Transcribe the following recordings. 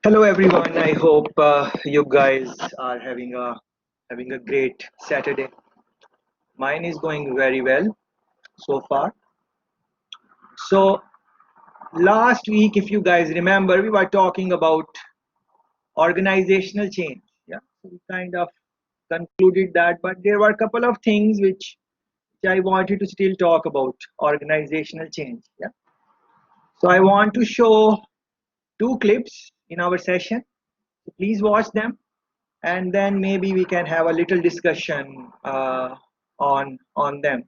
Hello everyone. I hope you guys are having a great Saturday. Mine is going very well so far. So last week, if you guys remember, we were talking about organizational change. Yeah, so we kind of concluded that, but there were a couple of things which I wanted to still talk about organizational change. Yeah, so I want to show two clips in our session. So please watch them and then maybe we can have a little discussion on them.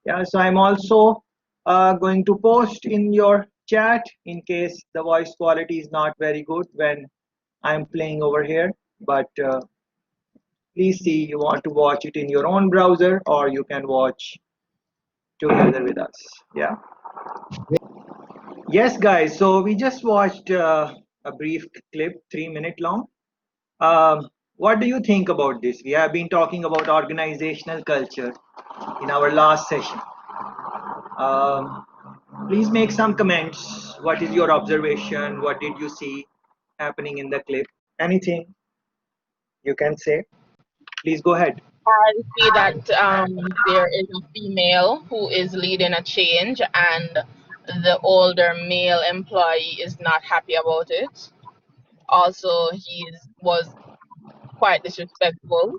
Yeah, so I'm also going to post in your chat in case the voice quality is not very good when I'm playing over here, but please see, you want to watch it in your own browser or you can watch together with us. Yeah, yes guys, so we just watched a brief clip, 3 minute long. What do you think about this? We have been talking about organizational culture in our last session. Um, please make some comments. What is your observation? What did you see happening in the clip? Anything you can say? Please go ahead. I see that there is a female who is leading a change, and the older male employee is not happy about it. Also, was quite disrespectful.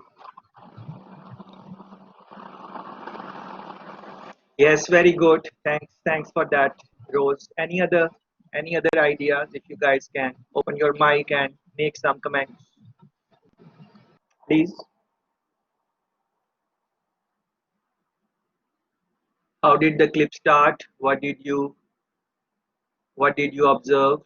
Yes, very good. Thanks for that, Rose. Any other ideas? If you guys can open your mic and make some comments, please. How did the clip start? What did you observe?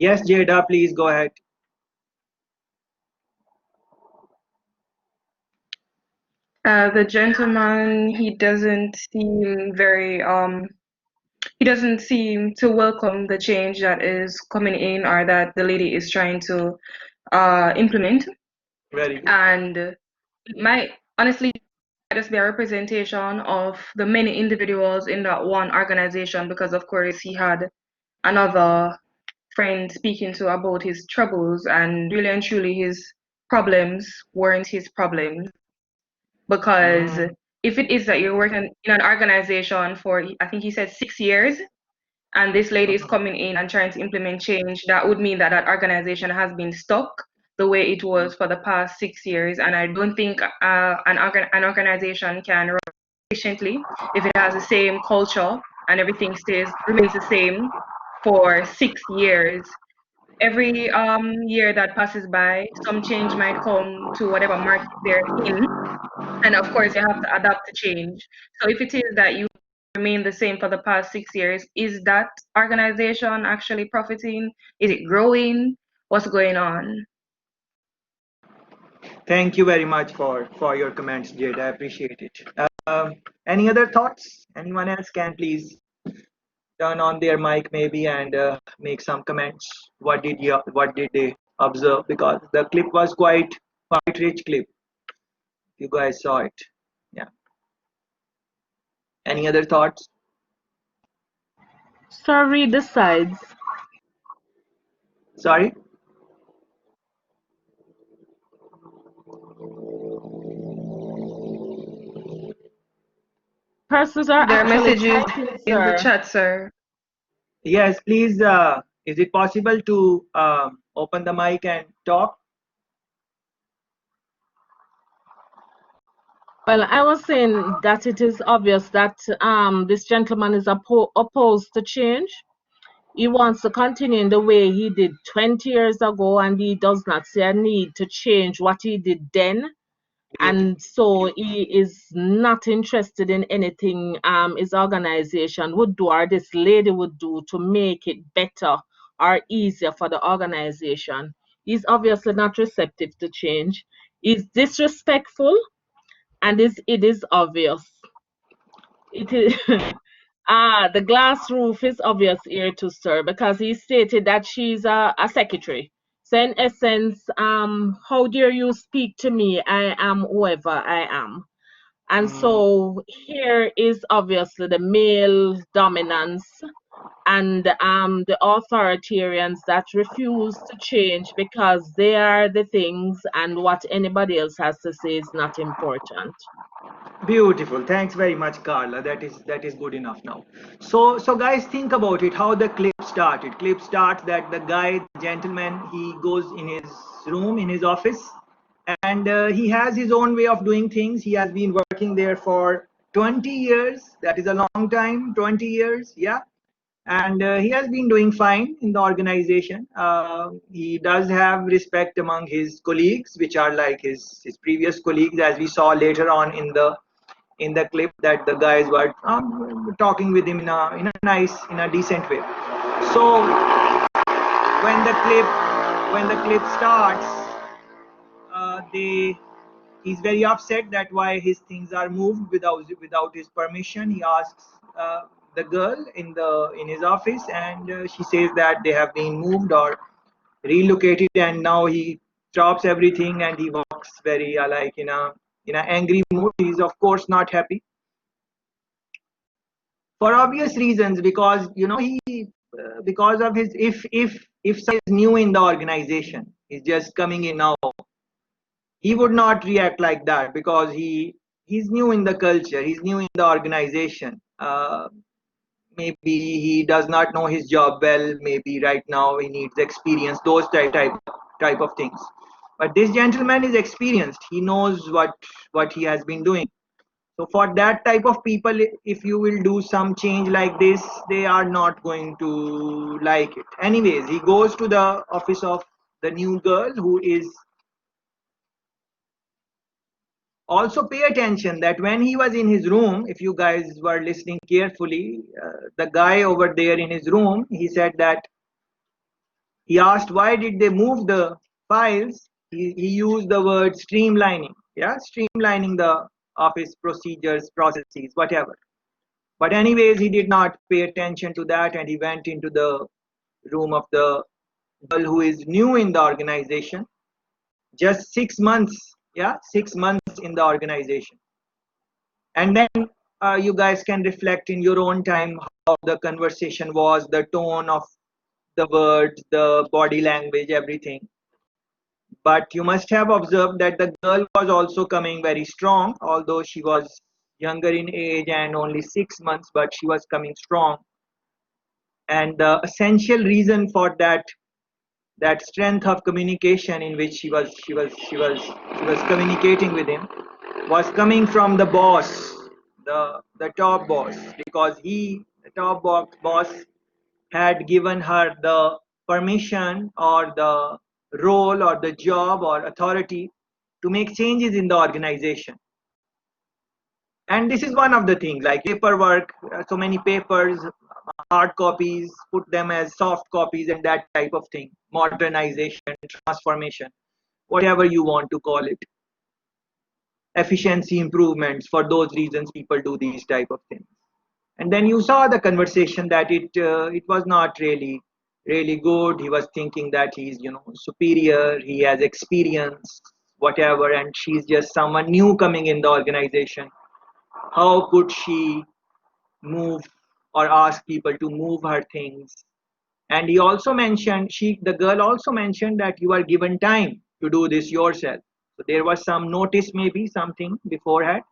Yes, Jada, please go ahead. The gentleman, he doesn't seem to welcome the change that is coming in or that the lady is trying to implement. Very good. And it might honestly just be a representation of the many individuals in that one organization because, of course, he had another friend speaking to about his troubles, and really and truly, his problems weren't his problems because Mm, if it is that you're working in an organization for, I think he said 6 years, and this lady is mhm. coming in and trying to implement change, that would mean that that organization has been stuck the way it was for the past 6 years. And I don't think an organization can run efficiently if it has the same culture and everything remains the same for 6 years. Every year that passes by, some change might come to whatever market they're in, and of course you have to adapt to change. So if it is that you remain the same for the past 6 years, is that organization actually profiting? Is it growing? What's going on? Thank you very much for your comments, Jade. I appreciate it. Any other thoughts? Anyone else can please turn on their mic maybe and make some comments. What did they observe? Because the clip was quite rich clip. You guys saw it. Yeah. Any other thoughts? So read the sides. Sorry. Persons are There are actually messages typing, in the sir. chat, sir. Yes, please. Is it possible to open the mic and talk? Well, I was saying that it is obvious that this gentleman is opposed to change. He wants to continue in the way he did 20 years ago, and he does not see a need to change what he did then. Great. And so he is not interested in anything his organization would do or this lady would do to make it better or easier for the organization. He's obviously not receptive to change. He's disrespectful, and it is obvious. It is the glass roof is obvious here to sir because he stated that she's a secretary. So in essence, how dare you speak to me? I am whoever I am. And Mm, so here is obviously the male dominance and the authoritarians that refuse to change because they are the things and what anybody else has to say is not important. beautiful. Thanks very much, Carla. That is good enough now. So guys, think about it. How the clip started. Clip starts that the guy, the gentleman, he goes in his room, in his office, and he has his own way of doing things. He has been working there for 20 years. That is a long time. 20 years, yeah. And he has been doing fine in the organization. He does have respect among his colleagues, which are like his previous colleagues, as we saw later on in the clip that the guys were talking with him in a nice, in a decent way. So when the clip when the clip starts, they he's very upset that why his things are moved without his permission. He asks the girl in his office, and she says that they have been moved or relocated, and now he drops everything and he walks very like in a angry mood. He's of course not happy for obvious reasons, because he because of his, if someone is new in the organization, he's just coming in now, he would not react like that because he's new in the culture, he's new in the organization. Maybe he does not know his job well, maybe right now he needs experience, those type of things. But this gentleman is experienced, he knows what he has been doing. So for that type of people, if you will do some change like this, they are not going to like it. Anyways, he goes to the office of the new girl, who is also, pay attention that when he was in his room, if you guys were listening carefully, the guy over there in his room, he said that he asked why did they move the files. He used the word streamlining, yeah, streamlining the office procedures, processes, whatever. But anyways, he did not pay attention to that, and he went into the room of the girl who is new in the organization, just 6 months, yeah, 6 months in the organization. And then you guys can reflect in your own time how the conversation was, the tone of the words, the body language, everything. But you must have observed that the girl was also coming very strong, although she was younger in age and only 6 months, but she was coming strong. And the essential reason for that strength of communication in which she was communicating with him was coming from the boss, the top boss, because the top boss had given her the permission or the role or the job or authority to make changes in the organization. And this is one of the things, like paperwork, so many papers, hard copies, put them as soft copies, and that type of thing, modernization, transformation, whatever you want to call it, efficiency improvements. For those reasons, people do these type of things. And then you saw the conversation that it was not really good. He was thinking that he's superior, he has experience, whatever, and she's just someone new coming in the organization. How could she move or ask people to move her things? And he also mentioned, the girl also mentioned that you are given time to do this yourself. So there was some notice, maybe something beforehand,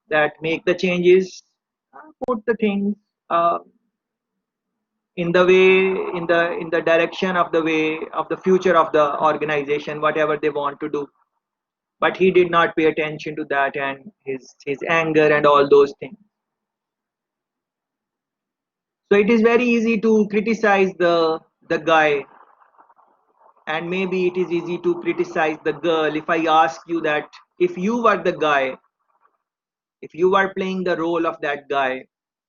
that make the changes, put the things uh, in the way, in the direction of the way of the future of the organization, whatever they want to do. But he did not pay attention to that, and his anger and all those things. So it is very easy to criticize the guy, and maybe it is easy to criticize the girl. If I ask you that, if you were the guy, if you were playing the role of that guy,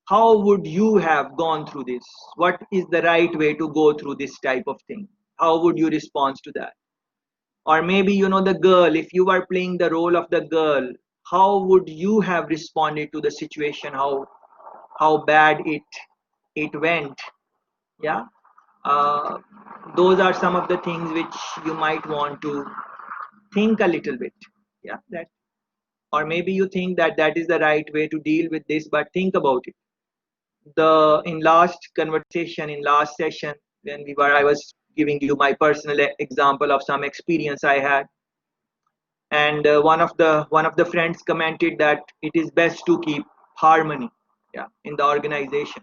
how would you have gone through this? What is the right way to go through this type of thing? How would you respond to that? Or maybe the girl, if you were playing the role of the girl, how would you have responded to the situation? How bad it went? Yeah. Uh, those are some of the things which you might want to think a little bit. Yeah, that, or maybe you think that that is the right way to deal with this, but think about it. The in last conversation, in last session, when we were, I was giving you my personal example of some experience I had, and one of the friends commented that it is best to keep harmony, yeah, in the organization.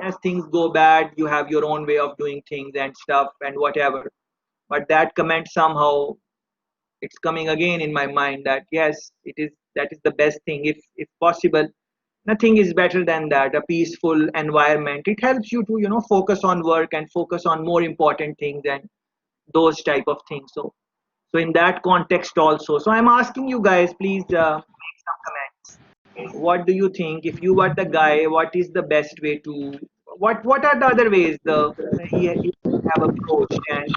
Yes, things go bad, you have your own way of doing things and stuff and whatever, but that comment somehow, it's coming again in my mind that yes, it is, that is the best thing, if possible. Nothing is better than that, a peaceful environment. It helps you to, focus on work and focus on more important things and those type of things. So in that context also, so I'm asking you guys, please make some comments. What do you think, if you were the guy, what is the best way to, what are the other ways he have approached, and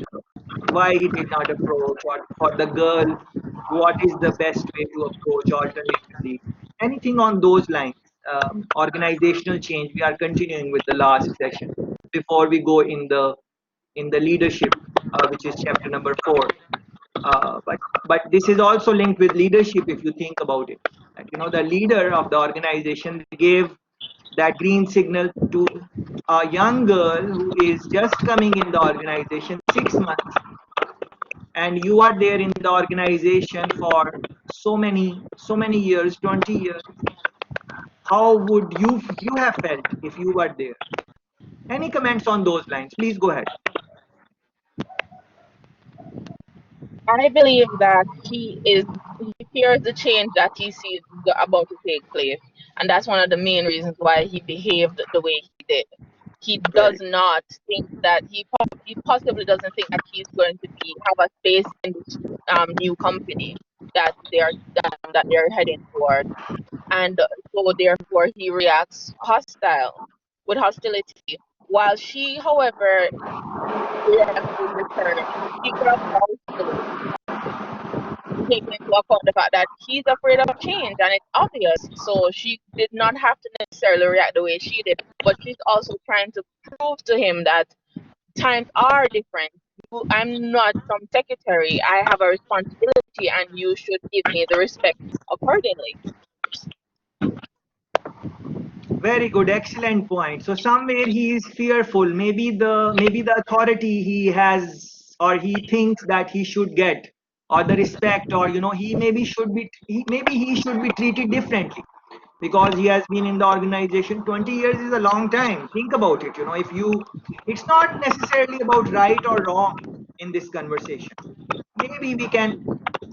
why he did not approach, or for the girl, what is the best way to approach alternatively, anything on those lines. Organizational change, we are continuing with the last session before we go in the leadership, which is chapter number 4. But this is also linked with leadership if you think about it. And, the leader of the organization gave that green signal to a young girl who is just coming in the organization 6 months, and you are there in the organization for so many years, 20 years. How would you have felt if you were there? Any comments on those lines? Please go ahead. I believe that he fears the change that he sees about to take place, and that's one of the main reasons why he behaved the way he did. He Very, does not think that he possibly doesn't think that he's going to have a space in this new company that they're heading toward, and so therefore he reacts hostile with hostility. While she, however, reacts in return. She could have also taken into account the fact that he's afraid of change and it's obvious. So she did not have to necessarily react the way she did, but she's also trying to prove to him that times are different. I'm not some secretary. I have a responsibility and you should give me the respect accordingly. very good, excellent point. So somewhere he is fearful. Maybe the authority he has, or he thinks that he should get, or the respect, or he maybe he should be treated differently, because he has been in the organization 20 years is a long time. Think about it. If you, it's not necessarily about right or wrong in this conversation. Maybe we can,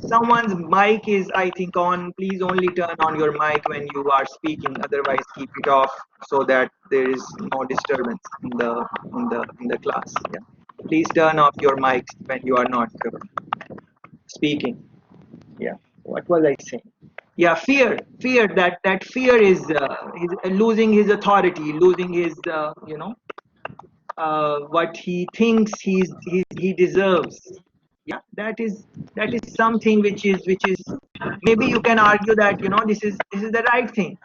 someone's mic is, I think, on. Please only turn on your mic when you are speaking, otherwise keep it off, so that there is no disturbance in the class. Yeah, please turn off your mics when you are not speaking. Yeah, what was I saying? Yeah, fear, that fear is losing his authority, losing his what he thinks he deserves. Yeah, that is something which is maybe you can argue that this is the right thing.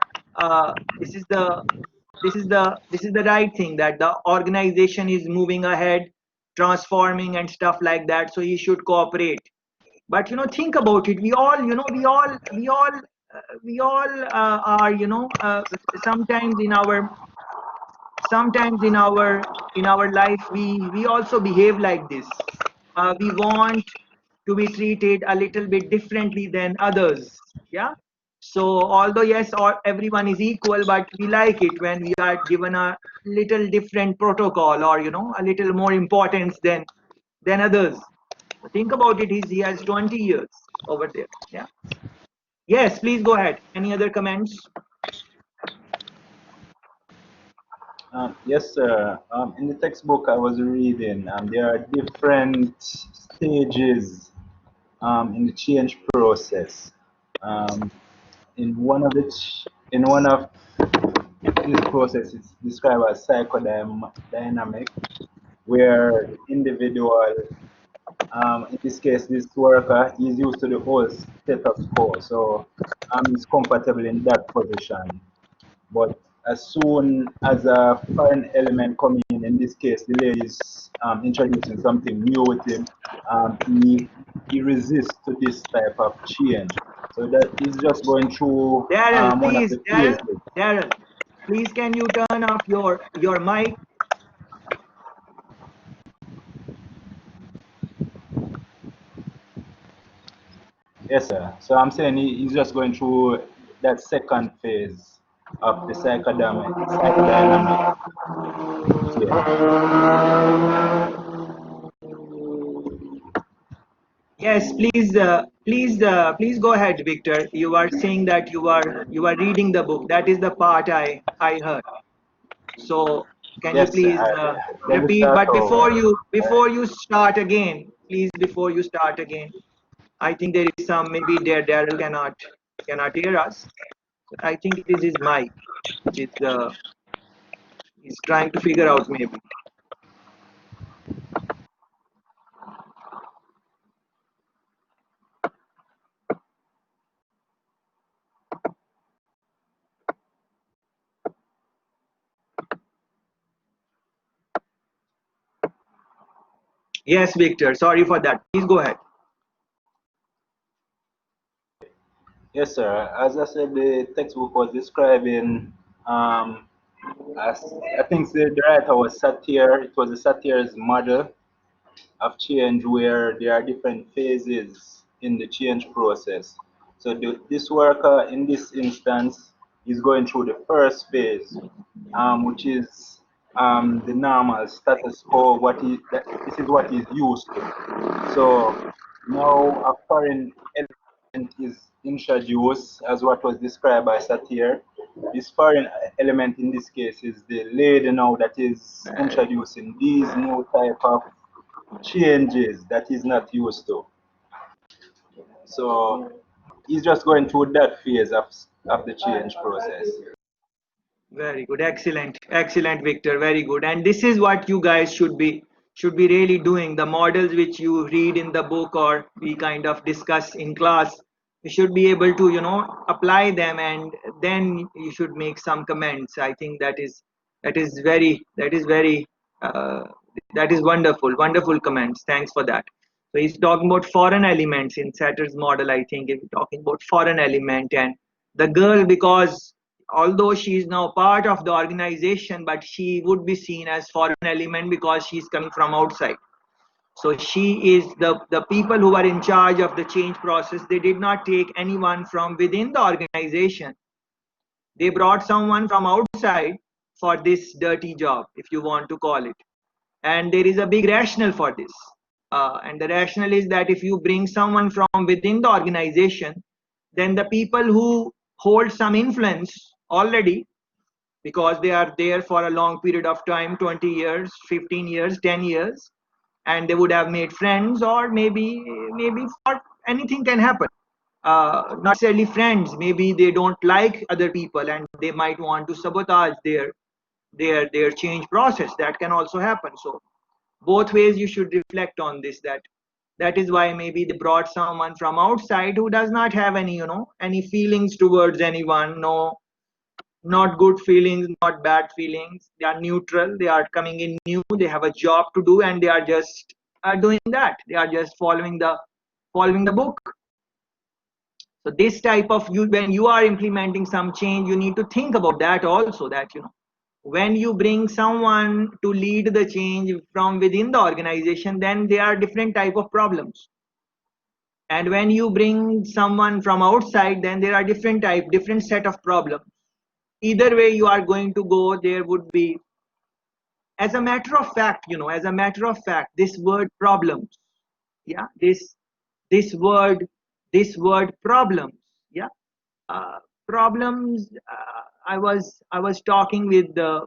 This is the right thing, that the organization is moving ahead, transforming and stuff like that, so he should cooperate. But think about it. We all are, sometimes in our sometimes in our life, we also behave like this. We want to be treated a little bit differently than others. Yeah. So although yes, everyone is equal, but we like it when we are given a little different protocol, or a little more importance than others. Think about it. He has 20 years over there. Yeah. Yes, please go ahead. Any other comments? Yes, sir. In the textbook I was reading, there are different stages in the change process. Um, in one of this process, it's described as psychodynamic, where the individual, in this case, this worker, is used to the whole status quo, so he's comfortable in that position. But as soon as a foreign element comes in this case, the lady is introducing something new with him. He resists to this type of change. So that he's just going through Daryl, one of please, the phases. Daryl, please can you turn off your mic? Yes, sir. So I'm saying he's just going through that second phase of the psychodynamic change. Yes, please, please go ahead, Victor. You are saying that you are reading the book. That is the part I heard. So can you Yes, sir. please Let me repeat? start But over. before you start again, please before you start again, I think there is some maybe there Daryl cannot hear us. I think it is his mic, which is he's trying to figure out maybe. Yes, Victor. Sorry for that. Please go ahead. Yes, sir. As I said, the textbook was describing, um, as I think the writer was satire. It was a satire's model of change where there are different phases in the change process. So this worker in this instance is going through the first phase, which is the normal status quo. This is what he's used to. So now a foreign element is introduced as what was described by Satir. This foreign element in this case is the lady now that is introducing these new type of changes that he's not used to. So he's just going through that phase of the change process. Very good. Excellent. Excellent, Victor. Very good. And this is what you guys should be really doing. The models which you read in the book or we kind of discuss in class, you should be able to, apply them and then you should make some comments. I think that is very uh, that is wonderful. Wonderful comments. Thanks for that. So he's talking about foreign elements in Satter's model. I think he's talking about foreign element and the girl because although she is now part of the organization but she would be seen as foreign element because she's coming from outside. So she is the people who are in charge of the change process. They did not take anyone from within the organization. They brought someone from outside for this dirty job, if you want to call it. And there is a big rationale for this. And the rationale is that if you bring someone from within the organization, then the people who hold some influence already, because they are there for a long period of time, 20 years, 15 years, 10 years, and they would have made friends, or maybe for anything can happen. Not necessarily friends, maybe they don't like other people and they might want to sabotage their change process. That can also happen. So both ways you should reflect on this, that is why maybe they brought someone from outside who does not have any feelings towards anyone. No, not good feelings, not bad feelings. They are neutral. They are coming in new. They have a job to do, and they are just doing that. They are just following the book. So this type of you, when you are implementing some change, you need to think about that also. That when you bring someone to lead the change from within the organization, then there are different type of problems. And when you bring someone from outside, then there are different set of problems. Either way you are going to go, there would be, as a matter of fact, this word problems, yeah, this word problems, yeah, problems. I was talking with the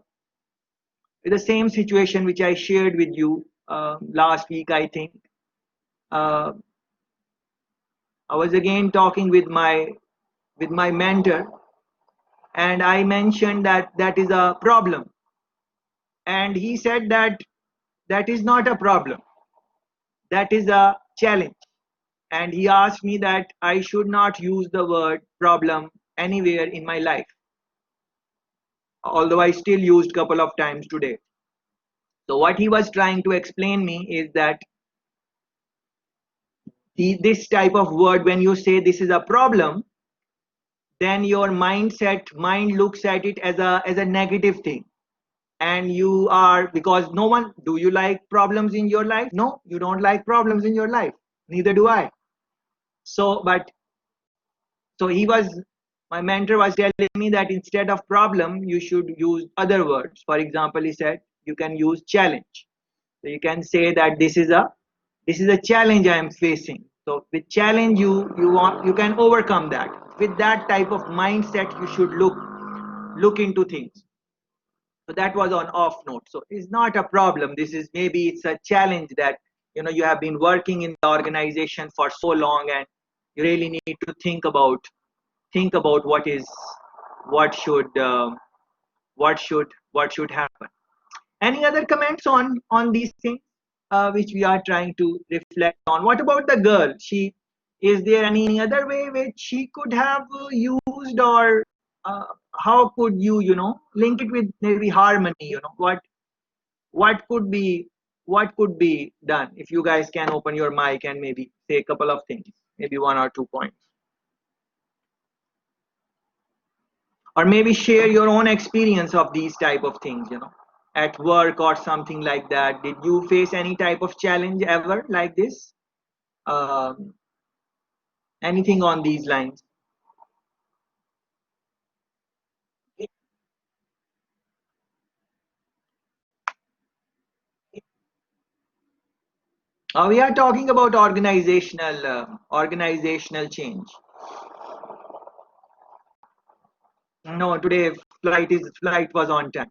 same situation which I shared with you last week. I think uh, I was again talking with my mentor, and I mentioned that is a problem, and he said that is not a problem, that is a challenge. And he asked me that I should not use the word problem anywhere in my life, although I still used couple of times today. So what he was trying to explain me is that this type of word, when you say this is a problem, then your mind looks at it as a negative thing. And you are, because no one, do you like problems in your life? No, you don't like problems in your life. Neither do I. So, but so he was, my mentor was telling me that instead of problem, you should use other words. For example, he said you can use challenge. So you can say that this is a challenge I am facing. So with challenge, you can overcome that. With that type of mindset, you should look into things. So that was on off note. So it's not a problem. This is, maybe it's a challenge that you have been working in the organization for so long, and you really need to think about what should happen. Any other comments on these things which we are trying to reflect on? What about the girl? Is there any other way which she could have used, or uh, how could you link it with maybe harmony? What could be done? If you guys can open your mic and maybe say a couple of things, maybe 1 or 2 points, or maybe share your own experience of these type of things, at work or something like that. Did you face any type of challenge ever like this? um, Anything on these lines? We are talking about organizational change. No, today flight was on time.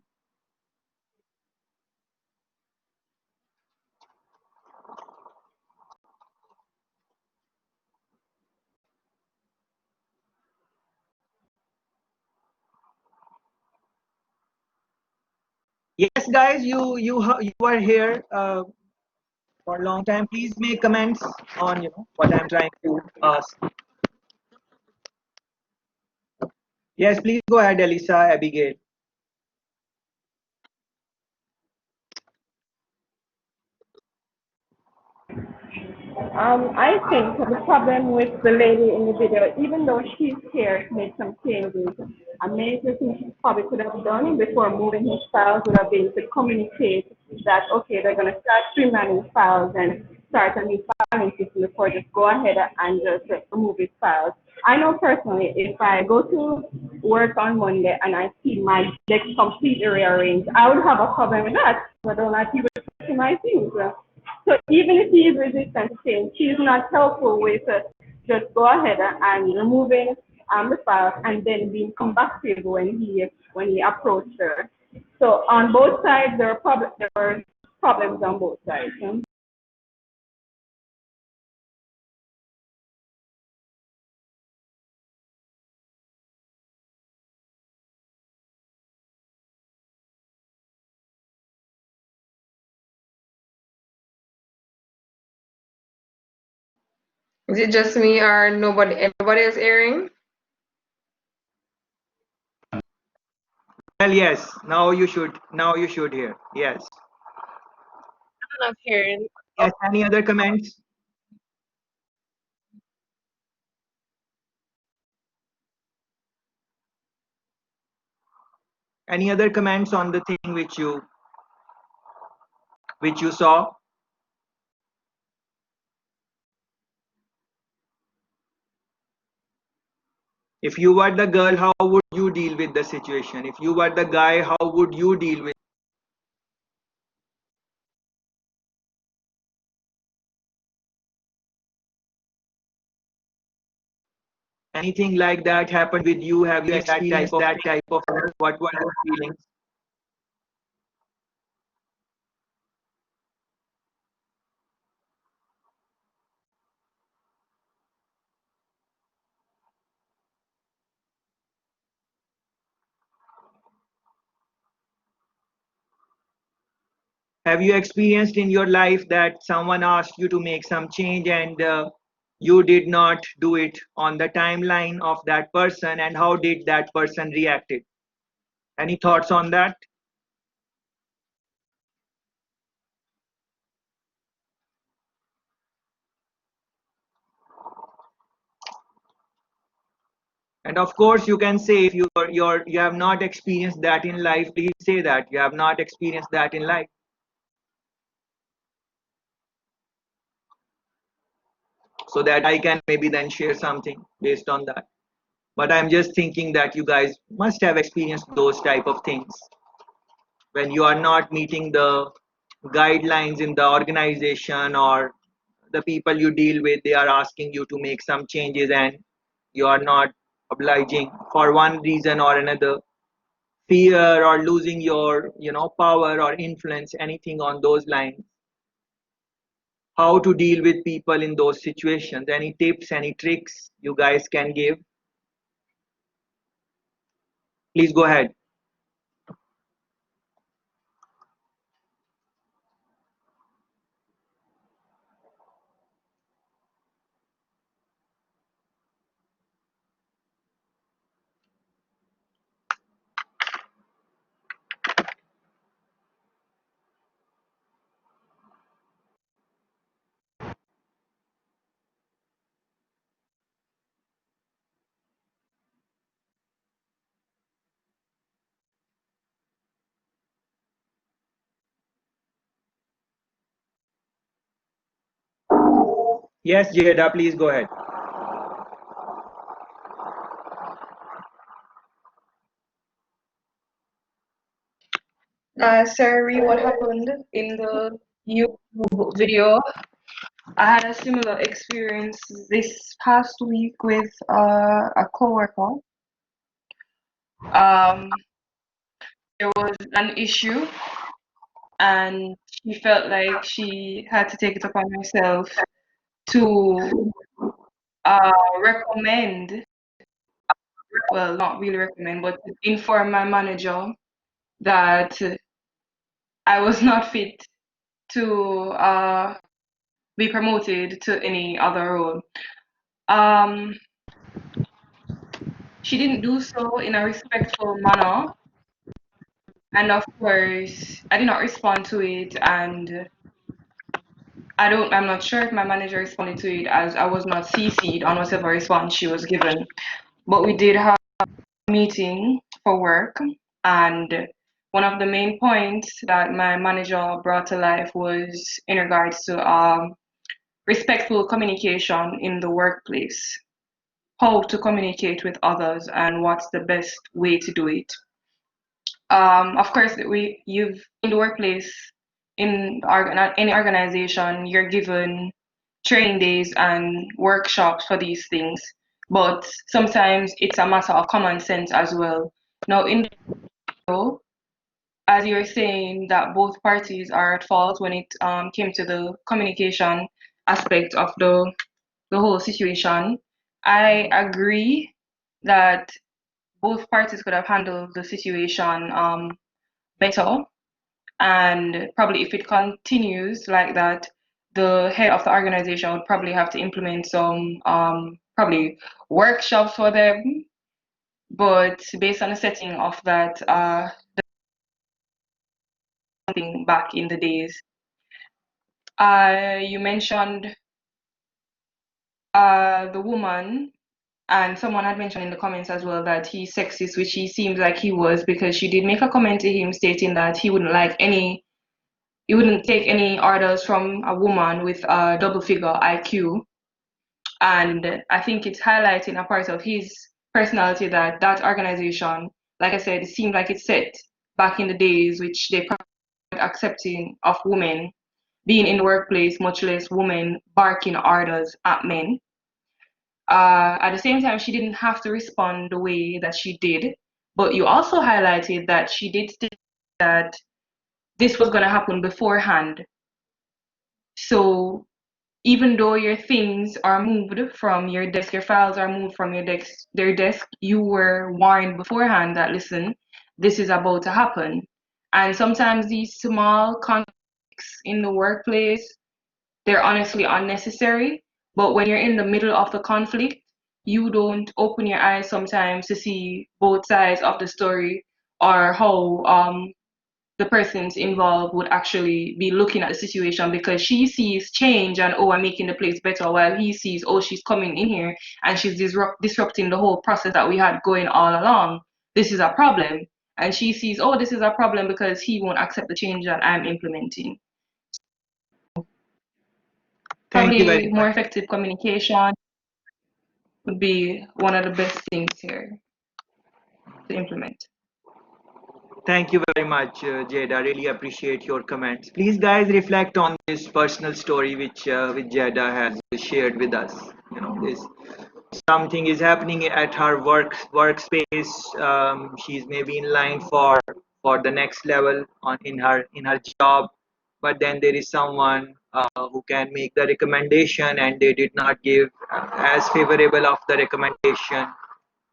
Yes, guys, you are here for a long time. Please make comments on what I'm trying to ask. Yes, please go ahead, Elisa, Abigail. I think the problem with the lady in the video, even though she's here to make some changes, a major thing she probably could have done before moving his files would have been to communicate that, okay, they're going to start streamlining files and start a new filing system before just go ahead and just remove his files. I know personally, if I go to work on Monday and I see my desk completely rearranged, I would have a problem with that. I don't like people touching my things. So even if he is resistant to change, she is not helpful with just go ahead and removing the file and then being combative when he approached her. So on both sides, there are problems on both sides. Is it just me or everybody is hearing? Well, yes, now you should hear. Yes. I'm not hearing. Yes, any other comments? Any other comments on the thing which you saw? If you were the girl, how would you deal with the situation? If you were the guy, how would you deal with anything like that happened with you? Have you experienced that type of thing? What were your feelings? Have you experienced in your life that someone asked you to make some change, and you did not do it on the timeline of that person, and how did that person reacted? Any thoughts on that? And of course, you can say if you have not experienced that in life, please say that you have not experienced that in life, so that I can maybe then share something based on that. But I'm just thinking that you guys must have experienced those type of things when you are not meeting the guidelines in the organization, or the people you deal with, they are asking you to make some changes and you are not obliging for one reason or another, fear or losing your power or influence, anything on those lines. How to deal with people in those situations? Any tips, any tricks you guys can give? Please go ahead. Yes, Jada, please go ahead. Sorry, what happened in the YouTube video? I had a similar experience this past week with a coworker. There was an issue, and she felt like she had to take it upon herself to recommend, well, not really recommend, but to inform my manager that I was not fit to be promoted to any other role. Um, she didn't do so in a respectful manner, and of course, I did not respond to it, and I'm not sure if my manager responded to it, as I was not CC'd on whatever response she was given. But we did have a meeting for work, and one of the main points that my manager brought to life was in regards to respectful communication in the workplace, how to communicate with others, and what's the best way to do it. Of course, you've in the workplace, in any organization, you're given training days and workshops for these things, but sometimes it's a matter of common sense as well. Now, in the as you're saying that both parties are at fault when it came to the communication aspect of the whole situation, I agree that both parties could have handled the situation better. And probably if it continues like that, the head of the organization would probably have to implement some probably workshops for them. But based on the setting of that, something back in the days, you mentioned the woman, and someone had mentioned in the comments as well that he's sexist, which he seems like he was, because she did make a comment to him stating that he wouldn't take any orders from a woman with a double figure IQ. And I think it's highlighting a part of his personality that that organization, like I said, it seemed like it's set back in the days, which they probably weren't accepting of women being in the workplace, much less women barking orders at men. At the same time, she didn't have to respond the way that she did, but you also highlighted that she did state that this was going to happen beforehand. So even though your things are moved from your desk, your files are moved from their desk, you were warned beforehand that, listen, this is about to happen. And sometimes these small conflicts in the workplace, they're honestly unnecessary. But when you're in the middle of the conflict, you don't open your eyes sometimes to see both sides of the story, or how the persons involved would actually be looking at the situation, because she sees change and, oh, I'm making the place better, while he sees, oh, she's coming in here and she's disrupting the whole process that we had going all along. This is a problem. And she sees, oh, this is a problem because he won't accept the change that I'm implementing. Thank you very Probably much. more effective communication would be one of the best things here to implement. Thank you very much, Jada. Really appreciate your comments. Please, guys, reflect on this personal story which Jada has shared with us. You know, this something is happening at her workspace. She's maybe in line for the next level on in her job, but then there is someone who can make the recommendation, and they did not give as favorable of the recommendation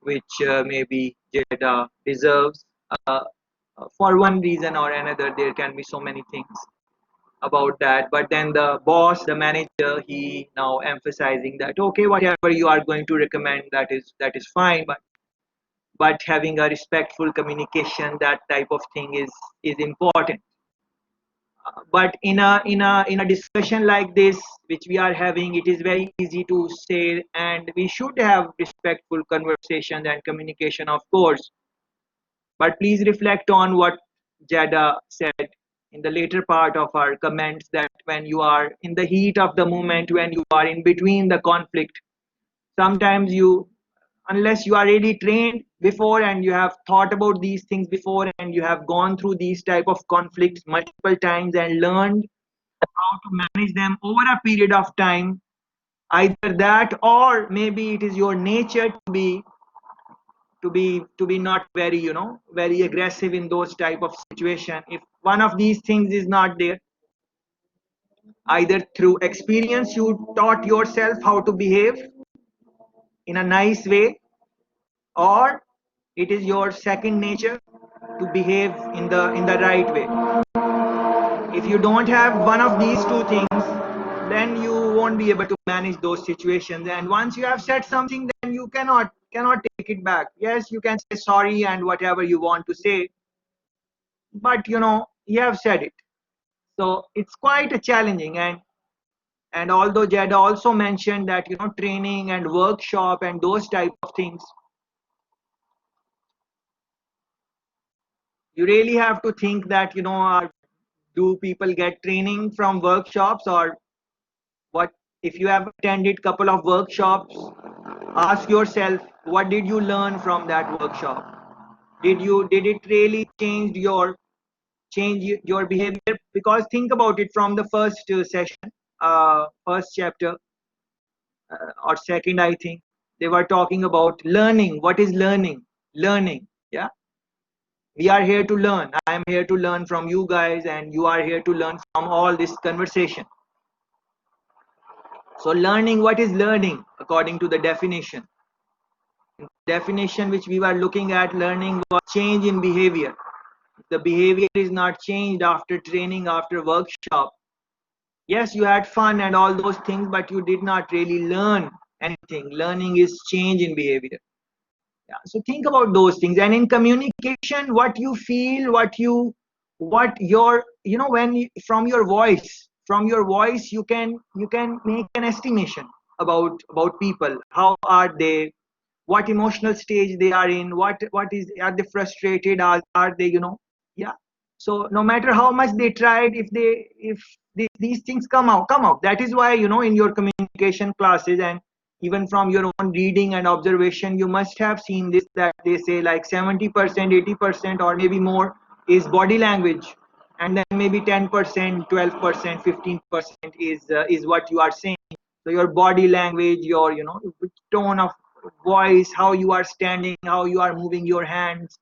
which maybe Jada deserves. For one reason or another, there can be so many things about that. But then the boss, the manager, he now emphasizing that okay, whatever you are going to recommend, that is fine. But having a respectful communication, that type of thing is important. But in a discussion like this, which we are having, it is very easy to say, and we should have respectful conversation and communication, of course. But please reflect on what Jada said in the later part of our comments, that when you are in the heat of the moment, when you are in between the conflict, sometimes you, unless you are really trained before and you have thought about these things before and you have gone through these type of conflicts multiple times and learned how to manage them over a period of time, either that or maybe it is your nature to be not very, very aggressive in those type of situation. If one of these things is not there, either through experience you taught yourself how to behave in a nice way, or it is your second nature to behave in the right way. If you don't have one of these two things, then you won't be able to manage those situations, and once you have said something, then you cannot take it back. Yes, you can say sorry and whatever you want to say, but you have said it. So it's quite a challenging. And although Jada also mentioned that training and workshop and those type of things, you really have to think that do people get training from workshops, or what? If you have attended couple of workshops, ask yourself, what did you learn from that workshop? Did it really change your behavior? Because think about it, from the first session, first chapter, or second, I think they were talking about learning. What is learning? Yeah, we are here to learn. I am here to learn from you guys, and you are here to learn from all this conversation. So learning, what is learning according to the definition which we were looking at? Learning was change in behavior. If the behavior is not changed after training, after workshop, yes, you had fun and all those things, but you did not really learn anything. Learning is change in behavior. Yeah, so think about those things. And in communication, what you feel, what your, when from your voice you can make an estimation about people. How are they? What emotional stage they are in? What is, are they frustrated? Are they, yeah. So no matter how much they tried, if these things come out. That is why, in your communication classes, and even from your own reading and observation, you must have seen this, that they say like 70%, 80%, or maybe more is body language, and then maybe 10%, 12%, 15% is what you are saying. So your body language, your, tone of voice, how you are standing, how you are moving your hands,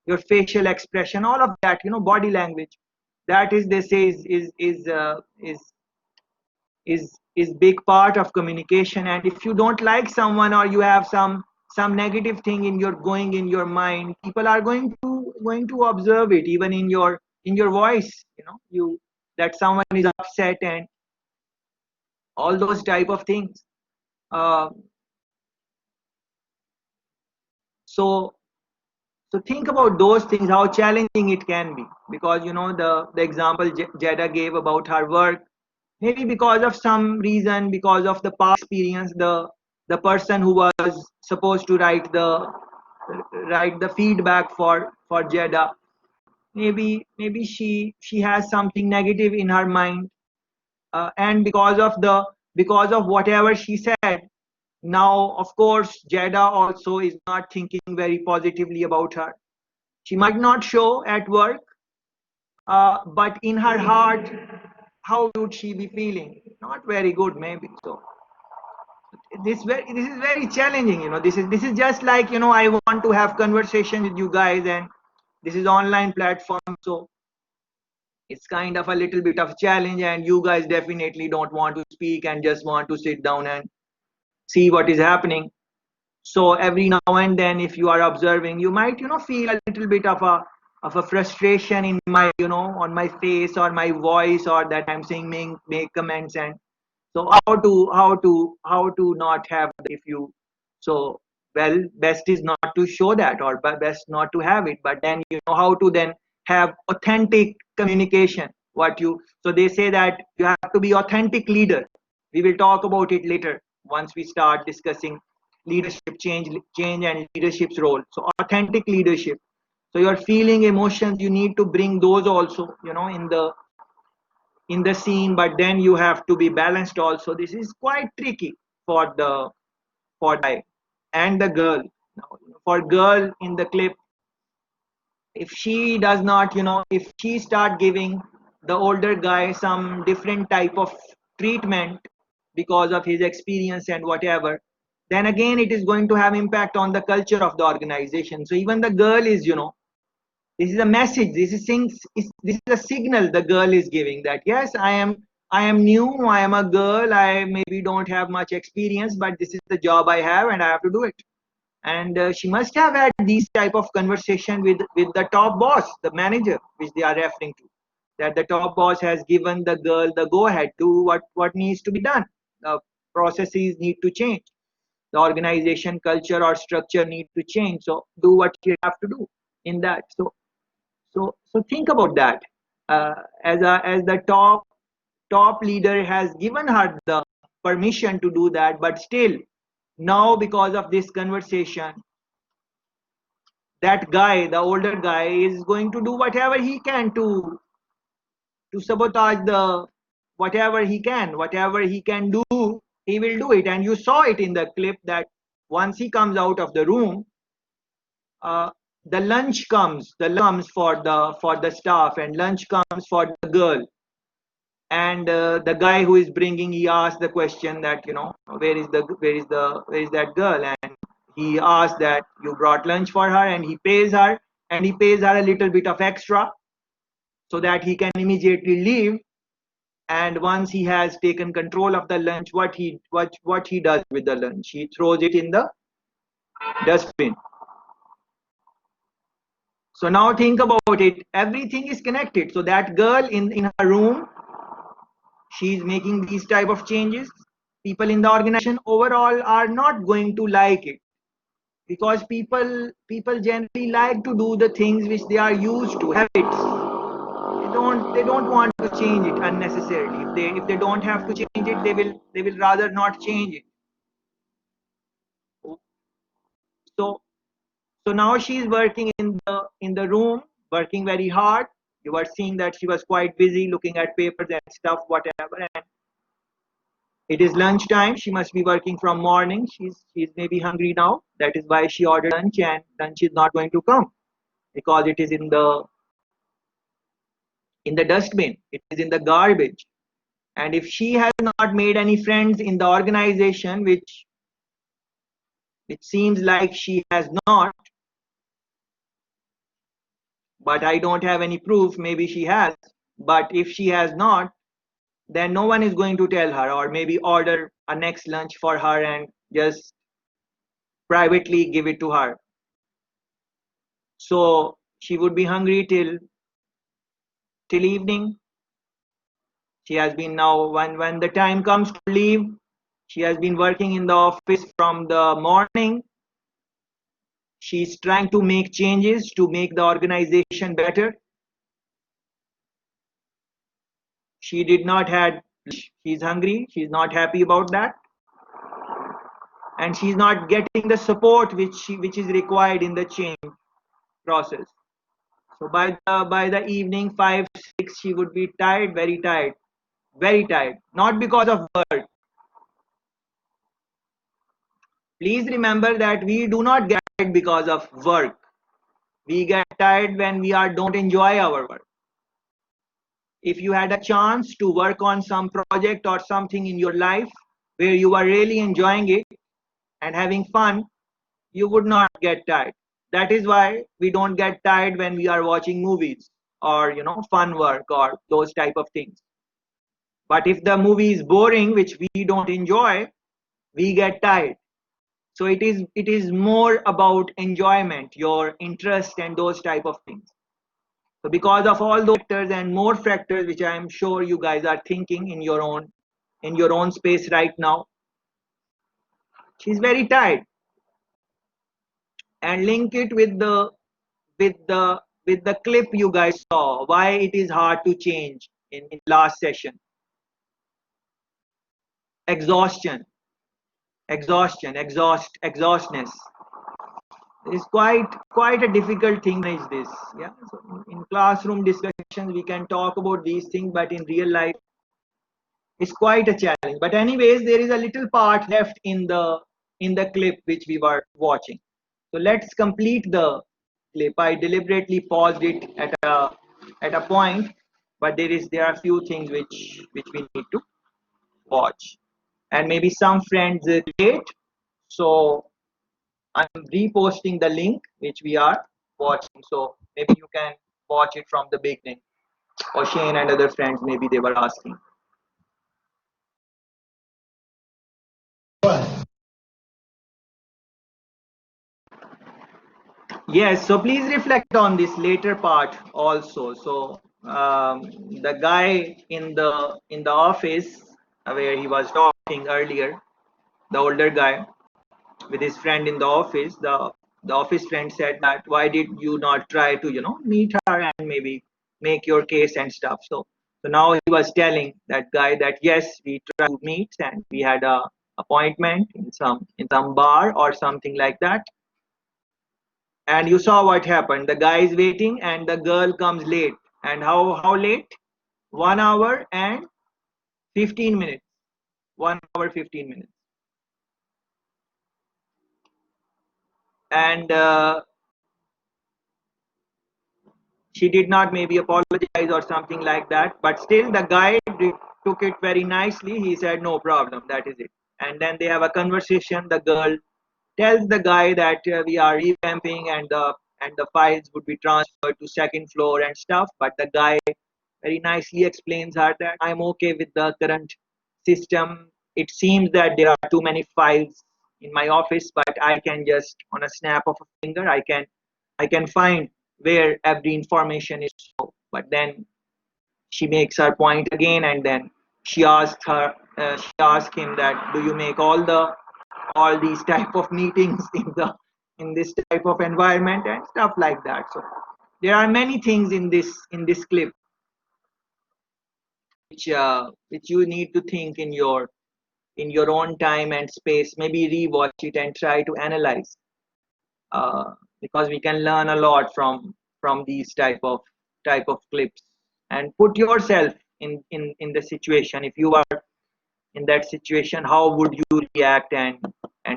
your facial expression, all of that, body language, that is, they say, is big part of communication. And if you don't like someone, or you have some negative thing going in your mind, people are going to observe it, even in your voice, you that someone is upset, and all those type of things. uh, so So think about those things, how challenging it can be, because the example Jada gave about her work, maybe because of some reason, because of the past experience, the person who was supposed to write the feedback for Jada, maybe she has something negative in her mind, and because of whatever she said, now of course Jada also is not thinking very positively about her. She might not show at work, but in her heart, how would she be feeling? Not very good, maybe. So this is very challenging. This is just like, I want to have conversation with you guys, and this is online platform, so it's kind of a little bit of challenge, and you guys definitely don't want to speak and just want to sit down and see what is happening. So every now and then, if you are observing, you might feel a little bit of a frustration in my on my face or my voice, or that I'm saying make comments. And so how to not have, if you, so, well, best is not to show that, or best not to have it, but then how to then have authentic communication. So they say that you have to be authentic leader. We will talk about it later once we start discussing leadership change and leadership's role. So authentic leadership, so your feeling, emotions, you need to bring those also in the scene, but then you have to be balanced also. This is quite tricky for the guy and the girl. Now, for girl in the clip, if she does not, if she start giving the older guy some different type of treatment because of his experience and whatever, then again it is going to have impact on the culture of the organization. So even the girl is, this is a message, this is a signal the girl is giving, that yes, I am new, I am a girl, I maybe don't have much experience, but this is the job I have and I have to do it. And she must have had these type of conversation with the top boss, the manager, which they are referring to, that the top boss has given the girl the go ahead to what needs to be done. The processes need to change, the organization culture or structure need to change, so do what you have to do in that. So think about that. As the top leader has given her the permission to do that, but still, now because of this conversation, that guy, the older guy, is going to do whatever he can to sabotage the whatever he can do, he will do it. And you saw it in the clip that once he comes out of the room, uh, the lunch comes for the staff, and lunch comes for the girl. And the guy who is bringing, he asks the question that, where is that girl, and he asks that you brought lunch for her, and he pays her a little bit of extra so that he can immediately leave. And once he has taken control of the lunch, what he does with the lunch, he throws it in the dustbin. So now think about it, everything is connected. So that girl in her room, she's making these type of changes. People in the organization overall are not going to like it, because people generally like to do the things which they are used to, habits. They don't want to change it unnecessarily. If they don't have to change it, they will rather not change it. So so now she's working in the room, working very hard. You were seeing that she was quite busy looking at papers and stuff, whatever. And it is lunchtime. She must be working from morning. She's maybe hungry now. That is why she ordered lunch, and lunch is not going to come because it is in the dustbin. It is in the garbage. And if she has not made any friends in the organization, which it seems like she has not, but I don't have any proof. Maybe she has. But if she has not, then no one is going to tell her, or maybe order a next lunch for her and just privately give it to her. So she would be hungry till evening. She has been, now when the time comes to leave, she has been working in the office from the morning, She's trying to make changes to make the organization better. She did not had, she's hungry, she's not happy about that, and she's not getting the support which is required in the change process. So by the evening 5 6 she would be tired, very tired, very tired, not because of work. Please remember that we do not get tired because of work. We get tired when we don't enjoy our work. If you had a chance to work on some project or something in your life where you are really enjoying it and having fun, you would not get tired. That is why we don't get tired when we are watching movies or fun work or those type of things. But if the movie is boring, which we don't enjoy, we get tired. So it is more about enjoyment, your interest, and those type of things. So because of all those factors and more factors, which I am sure you guys are thinking in your own space right now, she's very tired. And link it with the clip you guys saw, why it is hard to change in last session. Exhaustion, exhaustness is quite a difficult thing. Is this, yeah? So in classroom discussions we can talk about these things, but in real life it's quite a challenge. But anyways, there is a little part left in the clip which we were watching. So let's complete the clip. I deliberately paused it at a point, but there are few things which we need to watch, and maybe some friends late. So I'm reposting the link which we are watching. So maybe you can watch it from the beginning. Or Shane and other friends, maybe they were asking. Yes, so please reflect on this later part also. So the guy in the office where he was talking earlier, the older guy with his friend in the office, the office friend said that why did you not try to meet her and maybe make your case and stuff. So now he was telling that guy that yes, we tried to meet and we had a appointment in some bar or something like that. And you saw what happened. The guy is waiting and the girl comes late. And how late? 1 hour and 15 minutes. 1 hour 15 minutes. And she did not maybe apologize or something like that. But still, the guy took it very nicely. He said, no problem, that is it. And then they have a conversation. The girl tells the guy that we are revamping and the files would be transferred to second floor and stuff. But the guy very nicely explains her that I'm okay with the current system. It seems that there are too many files in my office, but I can just on a snap of a finger I can find where every information is. But then she makes her point again, and then she asked him that do you make all these type of meetings in this type of environment and stuff like that. So there are many things in this clip which you need to think in your own time and space. Maybe rewatch it and try to analyze, because we can learn a lot from these type of clips. And put yourself in the situation. If you are in that situation, how would you react and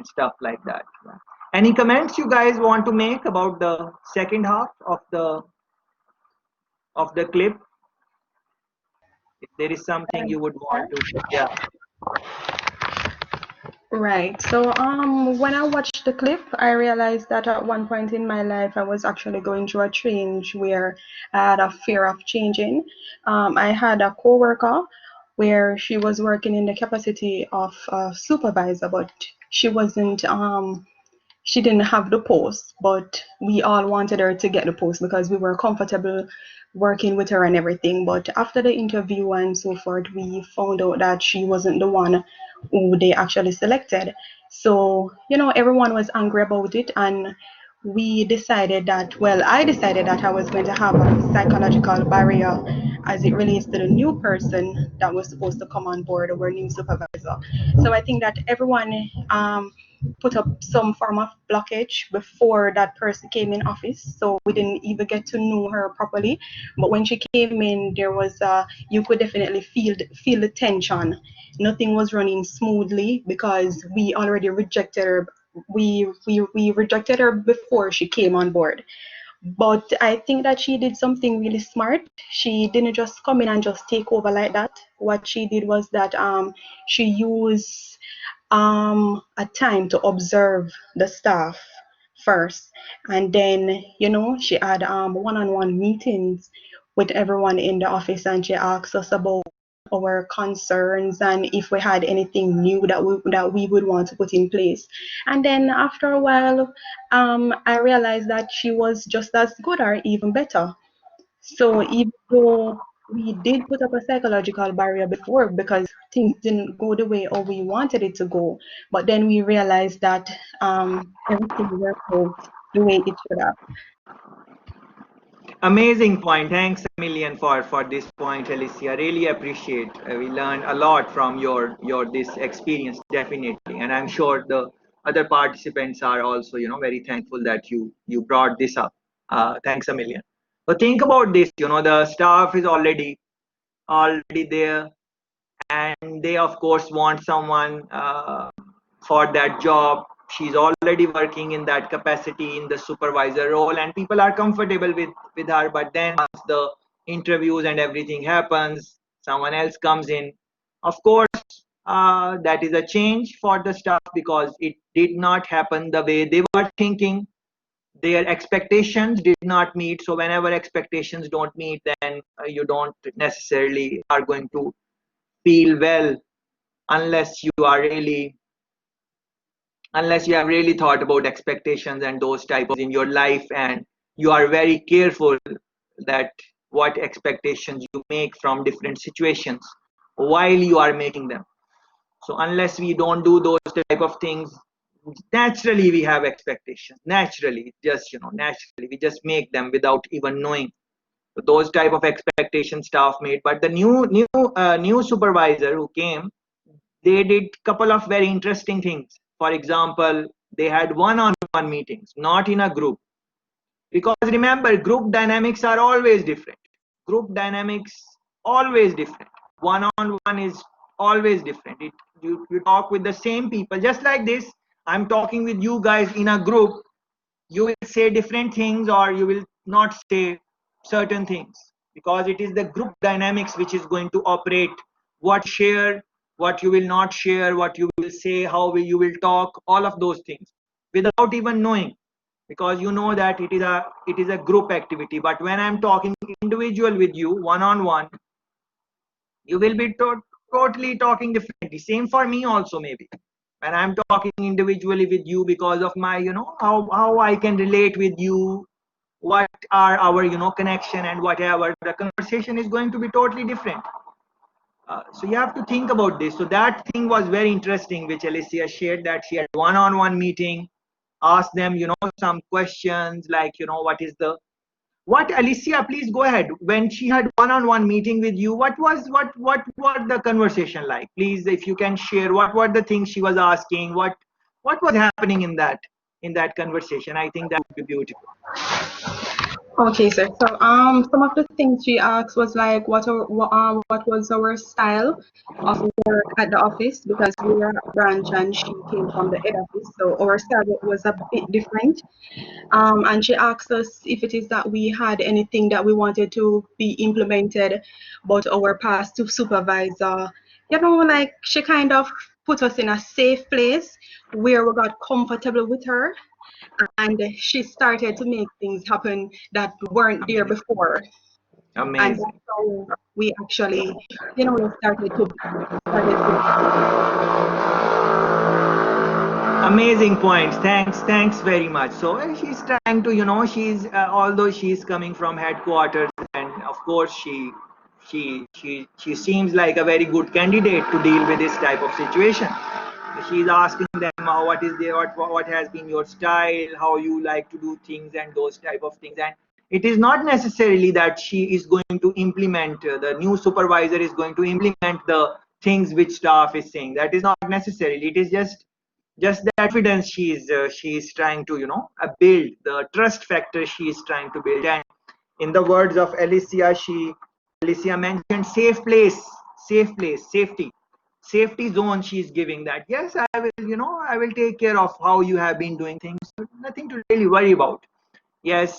stuff like that. Yeah. Any comments you guys want to make about the second half of the clip? If there is something you would want to, yeah. Right. So, when I watched the clip, I realized that at one point in my life, I was actually going through a change where I had a fear of changing. I had a coworker where she was working in the capacity of a supervisor, but she wasn't. She didn't have the post, but we all wanted her to get the post because we were comfortable working with her and everything. But after the interview and so forth, we found out that she wasn't the one who they actually selected. So, everyone was angry about it. And we decided that, well, I decided that I was going to have a psychological barrier as it relates to the new person that was supposed to come on board, our new supervisor. So I think that everyone put up some form of blockage before that person came in office. So we didn't even get to know her properly. But when she came in, there was you could definitely feel the tension. Nothing was running smoothly because we already rejected her. We rejected her before she came on board. But I think that she did something really smart. She didn't just come in and just take over like that. What she did was that she used a time to observe the staff first, and then she had one-on-one meetings with everyone in the office, and she asked us about our concerns and if we had anything new that we would want to put in place. And then after a while, I realized that she was just as good or even better. So even though we did put up a psychological barrier before because things didn't go the way or we wanted it to go, but then we realized that everything worked out the way it should have. Amazing point. Thanks a million for this point, Alicia. Really appreciate. We learned a lot from your this experience, definitely, and I'm sure the other participants are also very thankful that you brought this up. Thanks a million. So think about this. The staff is already there, and they of course want someone for that job. She's already working in that capacity in the supervisor role, and people are comfortable with her. But then once the interviews and everything happens, someone else comes in. Of course, that is a change for the staff because it did not happen the way they were thinking. Their expectations did not meet. So whenever expectations don't meet, then you don't necessarily are going to feel well unless you have really thought about expectations and those type of in your life, and you are very careful that what expectations you make from different situations while you are making them. So unless we don't do those type of things, naturally we have expectations, naturally, just naturally we just make them without even knowing. So those type of expectations staff made, but the new supervisor who came, they did couple of very interesting things. For example, they had one-on-one meetings, not in a group. Because remember, group dynamics are always different. Group dynamics always different. One-on-one is always different. You talk with the same people, just like this. I'm talking with you guys in a group. You will say different things or you will not say certain things because it is the group dynamics which is going to operate what share, what you will not share, what you will say, how you will talk, all of those things without even knowing, because you know that it is a group activity. But when I'm talking individual with you one on one, you will be totally talking differently. Same for me also, maybe when I'm talking individually with you, because of my how I can relate with you, what are our connection and whatever, the conversation is going to be totally different. So you have to think about this. So that thing was very interesting which Alicia shared, that she had one-on-one meeting, asked them some questions like what, Alicia, please go ahead. When she had one-on-one meeting with you, what the conversation like? Please, if you can share, what were the things she was asking? What was happening in that conversation? I think that would be beautiful. Okay, sir. So some of the things she asked was like what was our style of work at the office, because we were a branch and she came from the head office, so our style was a bit different. And she asked us if it is that we had anything that we wanted to be implemented, but our past supervisor, like she kind of put us in a safe place where we got comfortable with her, and she started to make things happen that weren't there Amazing. before. And Amazing. that's how we actually, started to. Amazing points. Thanks very much. So she's trying to, she's although she's coming from headquarters, and of course she seems like a very good candidate to deal with this type of situation. she's asking them what is there, what has been your style, how you like to do things, and those type of things. And it is not necessarily that she is going to implement, the new supervisor is going to implement the things which staff is saying. That is not necessarily. It is just the confidence she is trying to build, the trust factor she is trying to build. And in the words of Alicia mentioned safe place, safety zone. She is giving that, yes, I will take care of how you have been doing things, nothing to really worry about. Yes,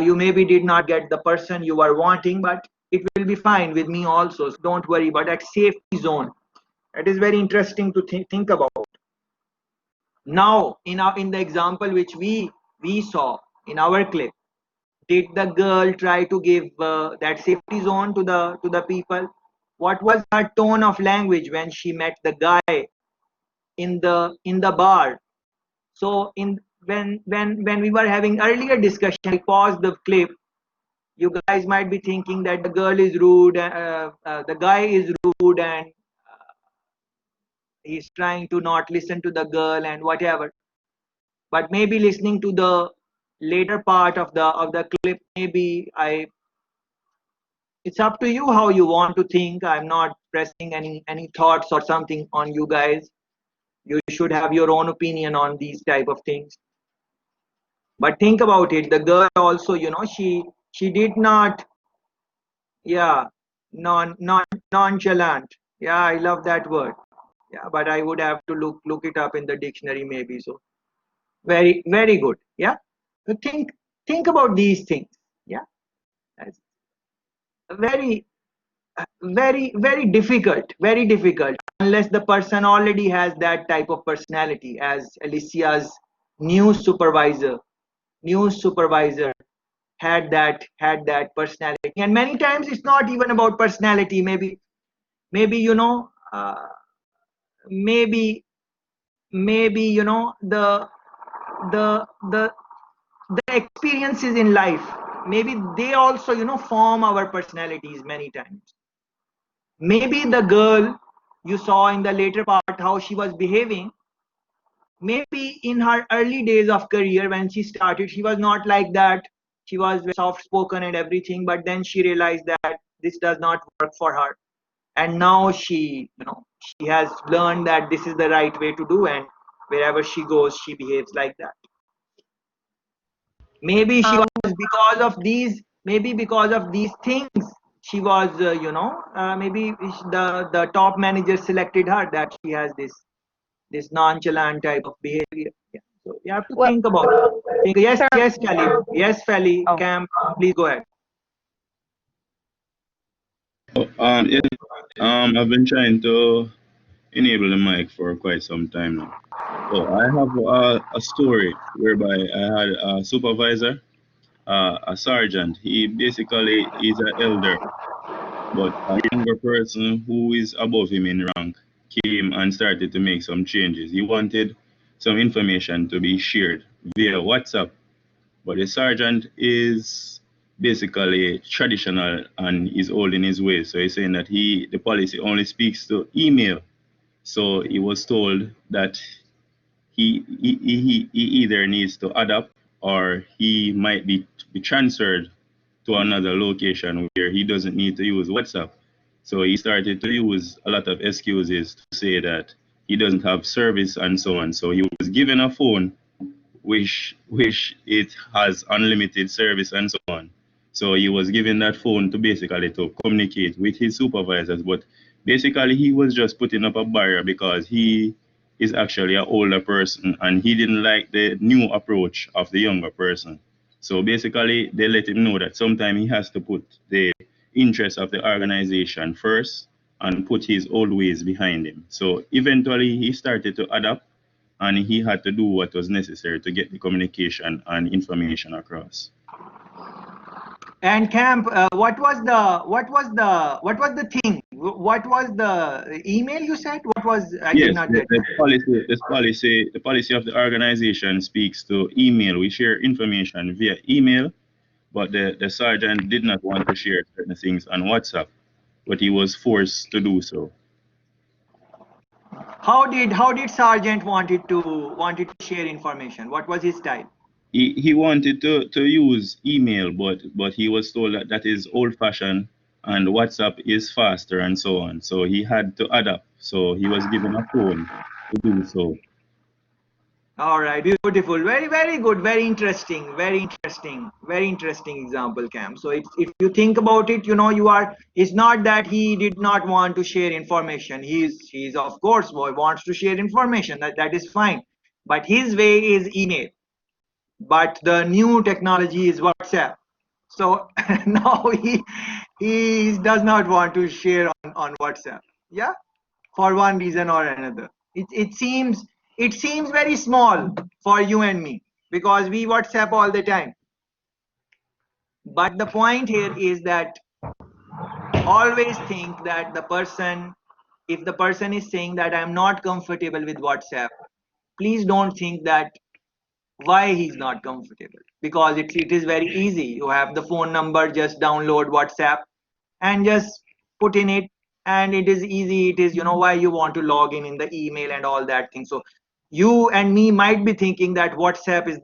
you maybe did not get the person you were wanting, but it will be fine with me also, so don't worry about that safety zone. That is very interesting to think about. Now in the example which we saw in our clip, did the girl try to give that safety zone to the people? What was her tone of language when she met the guy in the bar? So in when we were having earlier discussion, I paused the clip. You guys might be thinking that the girl is rude, the guy is rude, and he's trying to not listen to the girl and whatever. But maybe listening to the later part of the clip, maybe I it's up to you how you want to think. I'm not pressing any thoughts or something on you guys. You should have your own opinion on these type of things. But think about it. The girl also, she did not, yeah, nonchalant. Yeah, I love that word. Yeah, but I would have to look it up in the dictionary maybe. So very good. Yeah. So think about these things. Yeah. That's very very difficult unless the person already has that type of personality, as Alicia's new supervisor new supervisor had that personality. And many times it's not even about personality. Maybe maybe the the the experiences in life, maybe they also form our personalities many times. Maybe the girl you saw in the later part, how she was behaving, maybe in her early days of career when she started, she was not like that. She was very soft spoken and everything, but then she realized that this does not work for her. And now she has learned that this is the right way to do, and wherever she goes, she behaves like that. Maybe she Um, was because of these things, she was maybe the top manager selected her, that she has this nonchalant type of behavior. Yeah. So you have to well, think about it. Think, yes, sir, yes, Kelly, yes, Feli, oh, Camp, please go ahead. Yeah, I've been trying to enable the mic for quite some time now. So I have a story whereby I had a supervisor, a sergeant. He basically is an elder, but a younger person who is above him in rank came and started to make some changes. He wanted some information to be shared via WhatsApp, but the sergeant is basically traditional and is old in his ways. So he's saying that the policy only speaks to email. So he was told that he either needs to adapt or he might be transferred to another location where he doesn't need to use WhatsApp. So he started to use a lot of excuses to say that he doesn't have service and so on. So he was given a phone which it has unlimited service and so on. So he was given that phone to basically to communicate with his supervisors, but basically he was just putting up a barrier because he is actually an older person and he didn't like the new approach of the younger person. So basically they let him know that sometimes he has to put the interest of the organization first and put his old ways behind him. So eventually he started to adapt and he had to do what was necessary to get the communication and information across. And Camp, what was the thing? What was the email you said? What was, I did Yes, not get the that. policy, the policy of the organization speaks to email. We share information via email, but the sergeant did not want to share certain things on WhatsApp, but he was forced to do so. How did Sergeant wanted to share information? What was his style? He wanted to use email, but he was told that that is old fashioned and WhatsApp is faster and so on. So he had to adapt. So he was given a phone to do so. All right, beautiful, very very good, very interesting, very interesting example, Cam. So if you think about it, you are. It's not that he did not want to share information. He's of course wants to share information. That is fine, but his way is email. But the new technology is WhatsApp. So now he does not want to share on WhatsApp. Yeah, for one reason or another. It seems very small for you and me because we WhatsApp all the time. But the point here is that always think that if the person is saying that I'm not comfortable with WhatsApp, please don't think that why he's not comfortable, because it is very easy. You have the phone number, just download WhatsApp and just put in it, and it is easy. It is, why you want to log in the email and all that thing. So you and me might be thinking that WhatsApp is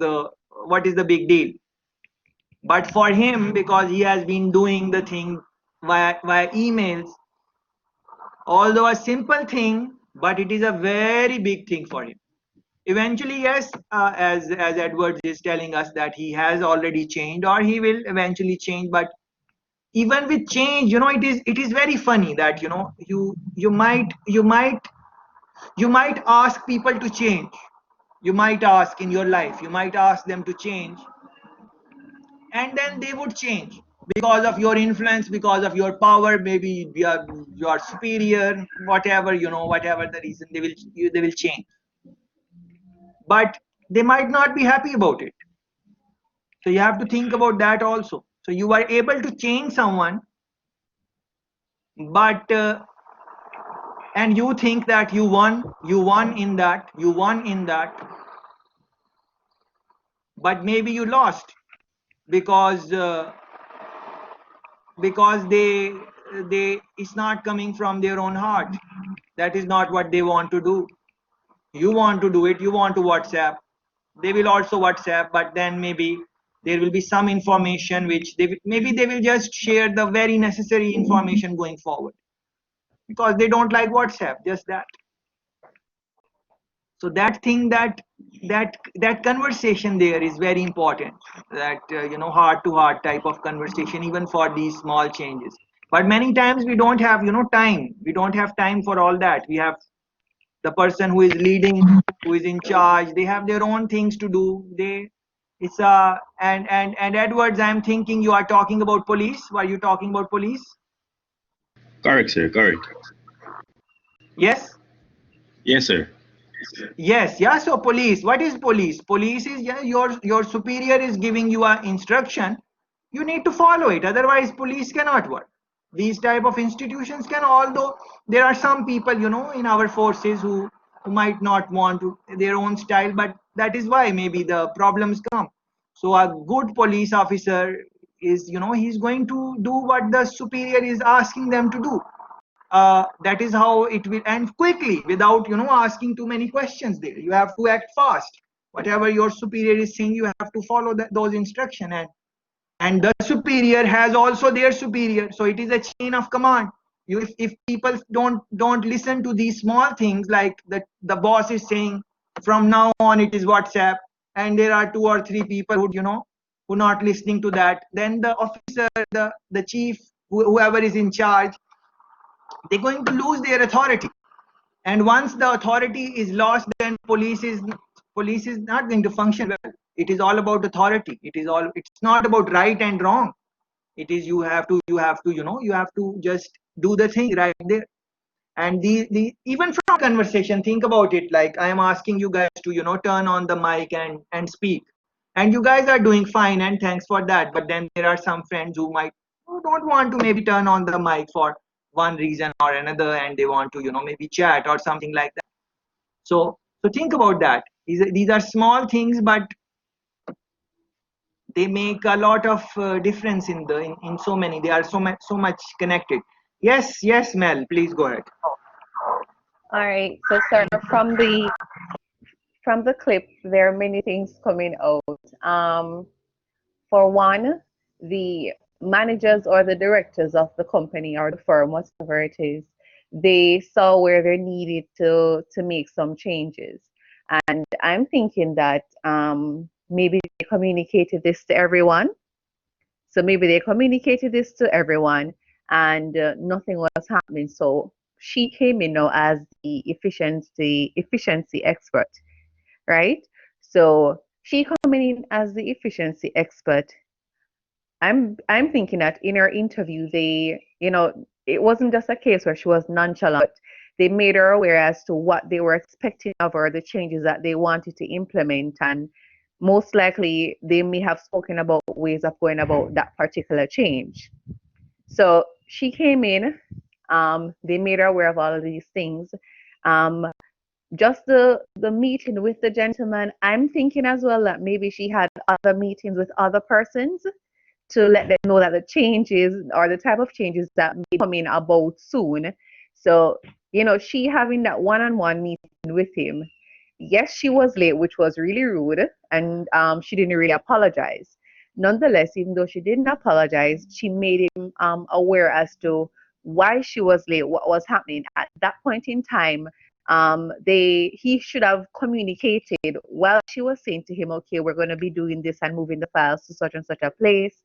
what is the big deal, but for him, because he has been doing the thing via emails, although a simple thing, but it is a very big thing for him. Eventually, yes, as Edwards is telling us that he has already changed or he will eventually change. But even with change, it is very funny that you might ask people to change. You might ask in your life, you might ask them to change, and then they would change because of your influence, because of your power. Maybe you are superior, whatever, whatever the reason, they will change, but they might not be happy about it. So you have to think about that also. So you are able to change someone, but and you think that you won in that, but maybe you lost because they it's not coming from their own heart. That is not what they want to do. You want to do it. You want to WhatsApp. They will also WhatsApp, but then maybe there will be some information which maybe they will just share the very necessary information going forward because they don't like WhatsApp. Just that. So that thing, that conversation there is very important. That heart to heart type of conversation, even for these small changes. But many times we don't have time. We don't have time for all that. We have the person who is leading, who is in charge. They have their own things to do. It's and Edwards, I'm thinking you are talking about police. Were you talking about police? Correct, sir. Correct. Yes. Yes, sir. Yes, yeah. So police, what is police? Police is, yeah, your superior is giving you a instruction. You need to follow it. Otherwise, police cannot work. These type of institutions can, although there are some people, in our forces who might not want to their own style, but that is why maybe the problems come. So a good police officer is, he's going to do what the superior is asking them to do. That is how it will end quickly without asking too many questions. There you have to act fast. Whatever your superior is saying, you have to follow those instructions, and the superior has also their superior. So it is a chain of command. If people don't listen to these small things, like the boss is saying from now on it is WhatsApp, and there are two or three people who not listening to that, then the officer, the chief, whoever is in charge, they're going to lose their authority. And once the authority is lost, then police is not going to function well. It is all about authority. It's not about right and wrong. It is you have to just do the thing right there. And the even from conversation, think about it, like I am asking you guys to turn on the mic and speak, and you guys are doing fine, and thanks for that. But then there are some friends who don't want to maybe turn on the mic for one reason or another, and they want to maybe chat or something like that. So think about that. These are small things, but they make a lot of difference in so many. They are so much connected. Yes, Mel, please go ahead. All right. So, sir, from the clip, there are many things coming out. For one, the managers or the directors of the company or the firm, whatever it is, they saw where they needed to make some changes. And I'm thinking that maybe they communicated this to everyone. So maybe they communicated this to everyone, and nothing was happening. So she came in now as the efficiency expert, right? So she coming in as the efficiency expert. I'm thinking that in her interview, it wasn't just a case where she was nonchalant. They made her aware as to what they were expecting of her, the changes that they wanted to implement, and most likely they may have spoken about ways of going about that particular change. So she came in, they made her aware of all of these things. Um, just the meeting with the gentleman, I'm thinking as well that maybe she had other meetings with other persons to let them know that the changes or the type of changes that may come in about soon. So, she having that one-on-one meeting with him, yes, she was late, which was really rude, and she didn't really apologize. Nonetheless, even though she didn't apologize, she made him aware as to why she was late, what was happening at that point in time. He should have communicated while she was saying to him, okay, we're going to be doing this and moving the files to such and such a place.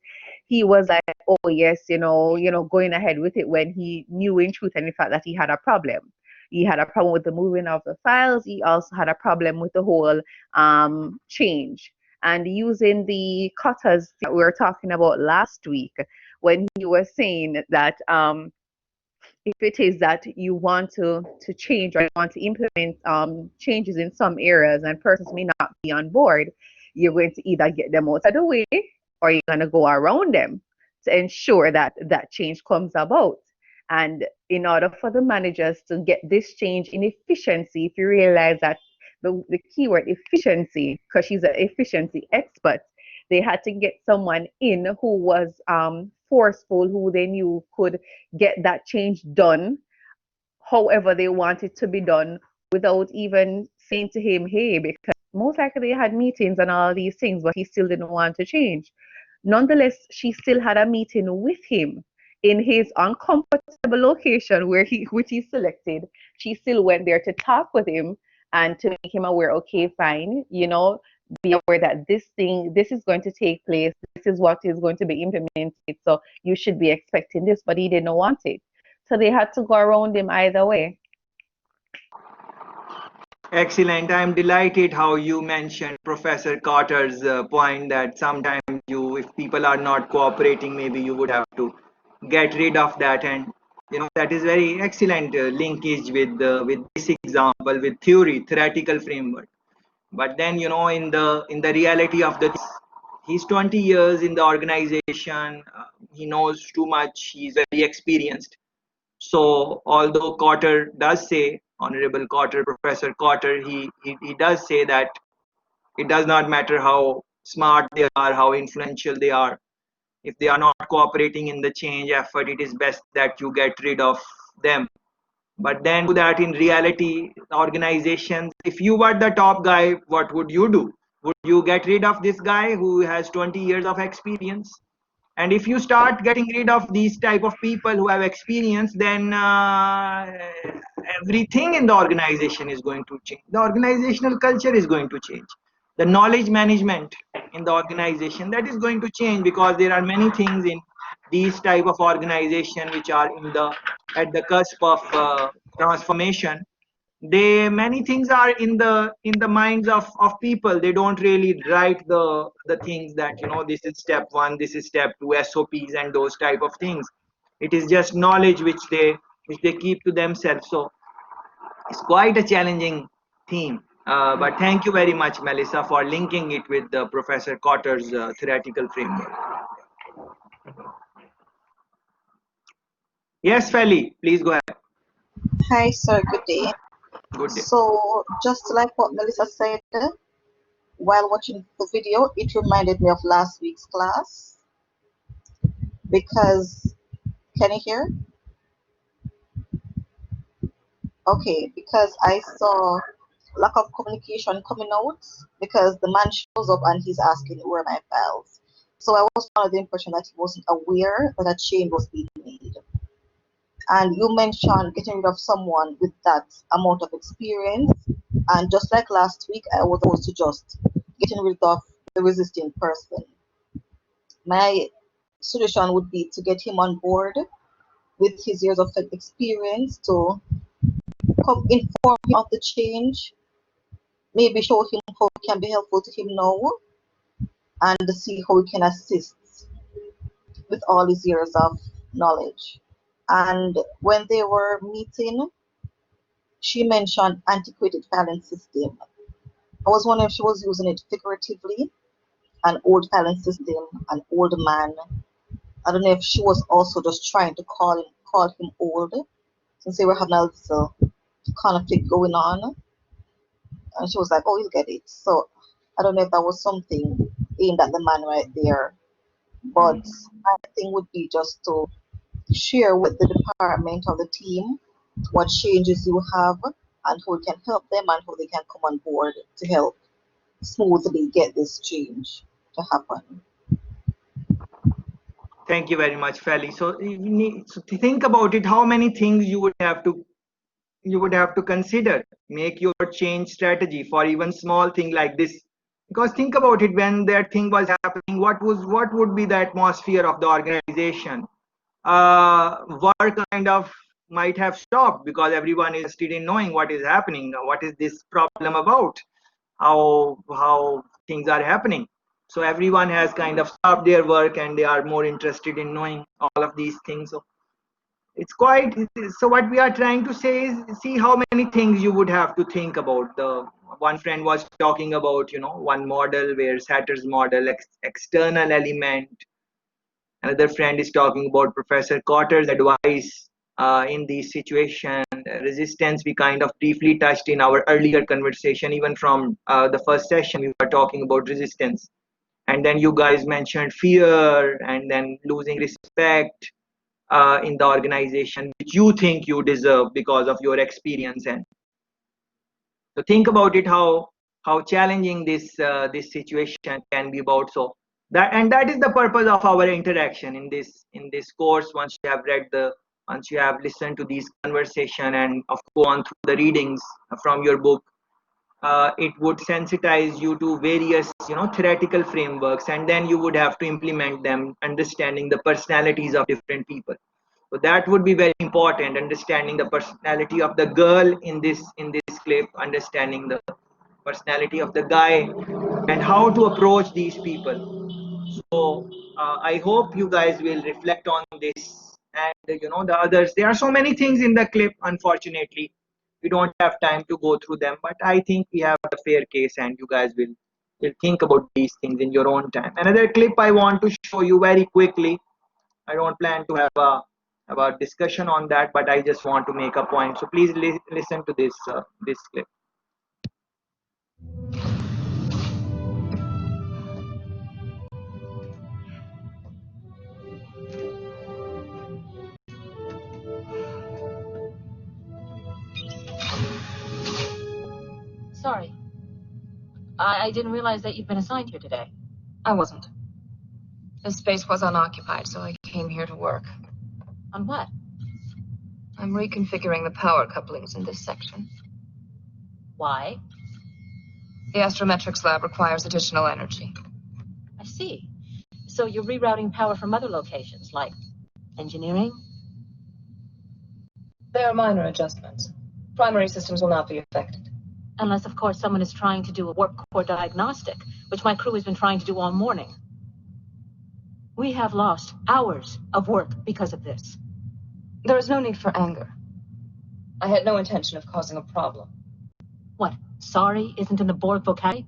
He was like, oh yes, going ahead with it when he knew in truth and in fact that he had a problem. He had a problem with the moving of the files. He also had a problem with the whole change and using the cutters that we were talking about last week when he was saying that if it is that you want to change or you want to implement changes in some areas and persons may not be on board, you're going to either get them out of the way or you're going to go around them to ensure that that change comes about. And in order for the managers to get this change in efficiency, if you realize that the keyword efficiency, because she's an efficiency expert, they had to get someone in who was forceful, who they knew could get that change done however they want it to be done without even saying to him, hey, because most likely they had meetings and all these things, but he still didn't want to change. Nonetheless, she still had a meeting with him in his uncomfortable location which he selected. She still went there to talk with him and to make him aware, okay, fine, be aware that this is going to take place. This is what is going to be implemented. So you should be expecting this, but he didn't want it. So they had to go around him either way. Excellent. I'm delighted how you mentioned Professor Carter's point that sometimes if people are not cooperating, maybe you would have to get rid of that. And that is very excellent linkage with this example, with theoretical framework. But then in the reality of the things, he's 20 years in the organization. He knows too much. He's very experienced. So although Cotter does say, Honorable Cotter, Professor Cotter, he does say that it does not matter how smart they are, how influential they are. If they are not cooperating in the change effort, it is best that you get rid of them. But then that in reality, organizations, if you were the top guy, what would you do? Would you get rid of this guy who has 20 years of experience? And if you start getting rid of these type of people who have experience, then everything in the organization is going to change. The organizational culture is going to change. The knowledge management in the organization, that is going to change, because there are many things in these type of organization which are at the cusp of transformation. Many things are in the minds of people. They don't really write the things that this is step 1, this is step 2, SOPs and those type of things. It is just knowledge which they keep to themselves. So it's quite a challenging theme. But thank you very much, Melissa, for linking it with Professor Cotter's theoretical framework. Yes, Feli, please go ahead. Hi, sir. Good day. Good day. So, just like what Melissa said, while watching the video, it reminded me of last week's class because, can you hear? Okay, because I saw lack of communication coming out because the man shows up and he's asking where are my files. So I was under the impression that he wasn't aware that a change was being made. And you mentioned getting rid of someone with that amount of experience. And just like last week, I was supposed to just getting rid of the resisting person. My solution would be to get him on board with his years of experience to come inform him of the change, maybe show him how it can be helpful to him now, and see how we can assist with all his years of knowledge. And when they were meeting, she mentioned antiquated filing system. I was wondering if she was using it figuratively, an old filing system, an old man. I don't know if she was also just trying to call him old, since they were having a little conflict going on. And she was like, "Oh, you'll get it." So I don't know if that was something aimed at the man right there. But my thing would be just to share with the department or the team what changes you have and how we can help them and how they can come on board to help smoothly get this change to happen. Thank you very much, Feli. So to think about it, how many things you would have to consider, make your change strategy for even small thing like this. Because think about it, when that thing was happening, what would be the atmosphere of the organization? Work kind of might have stopped because everyone is interested in knowing what is happening, what is this problem about, how things are happening. So everyone has kind of stopped their work and they are more interested in knowing all of these things. So it's quite, so what we are trying to say is, see how many things you would have to think about. The one friend was talking about, one model where Satter's model, external element. Another friend is talking about Professor Cotter's advice in these situations. Resistance, we kind of briefly touched in our earlier conversation. Even from the first session, we were talking about resistance. And then you guys mentioned fear and then losing respect in the organization, which you think you deserve because of your experience. And so think about it, how challenging this situation can be about. So that is the purpose of our interaction in this course. Once you have listened to these conversation and of gone through the readings from your book, it would sensitize you to various theoretical frameworks, and then you would have to implement them, understanding the personalities of different people. So that would be very important, understanding the personality of the girl in this clip, understanding the personality of the guy, and how to approach these people. So I hope you guys will reflect on this, and the others. There are so many things in the clip. Unfortunately, we don't have time to go through them, but I think we have a fair case, and you guys will think about these things in your own time. Another clip I want to show you very quickly. I don't plan to have a discussion on that, but I just want to make a point. So please listen to this clip. Sorry. I didn't realize that you'd been assigned here today. I wasn't. The space was unoccupied, so I came here to work. On what? I'm reconfiguring the power couplings in this section. Why? The astrometrics lab requires additional energy. I see. So you're rerouting power from other locations, like engineering? There are minor adjustments. Primary systems will not be affected. Unless, of course, someone is trying to do a warp core diagnostic, which my crew has been trying to do all morning. We have lost hours of work because of this. There is no need for anger. I had no intention of causing a problem. What? Sorry isn't in the Borg vocabulary?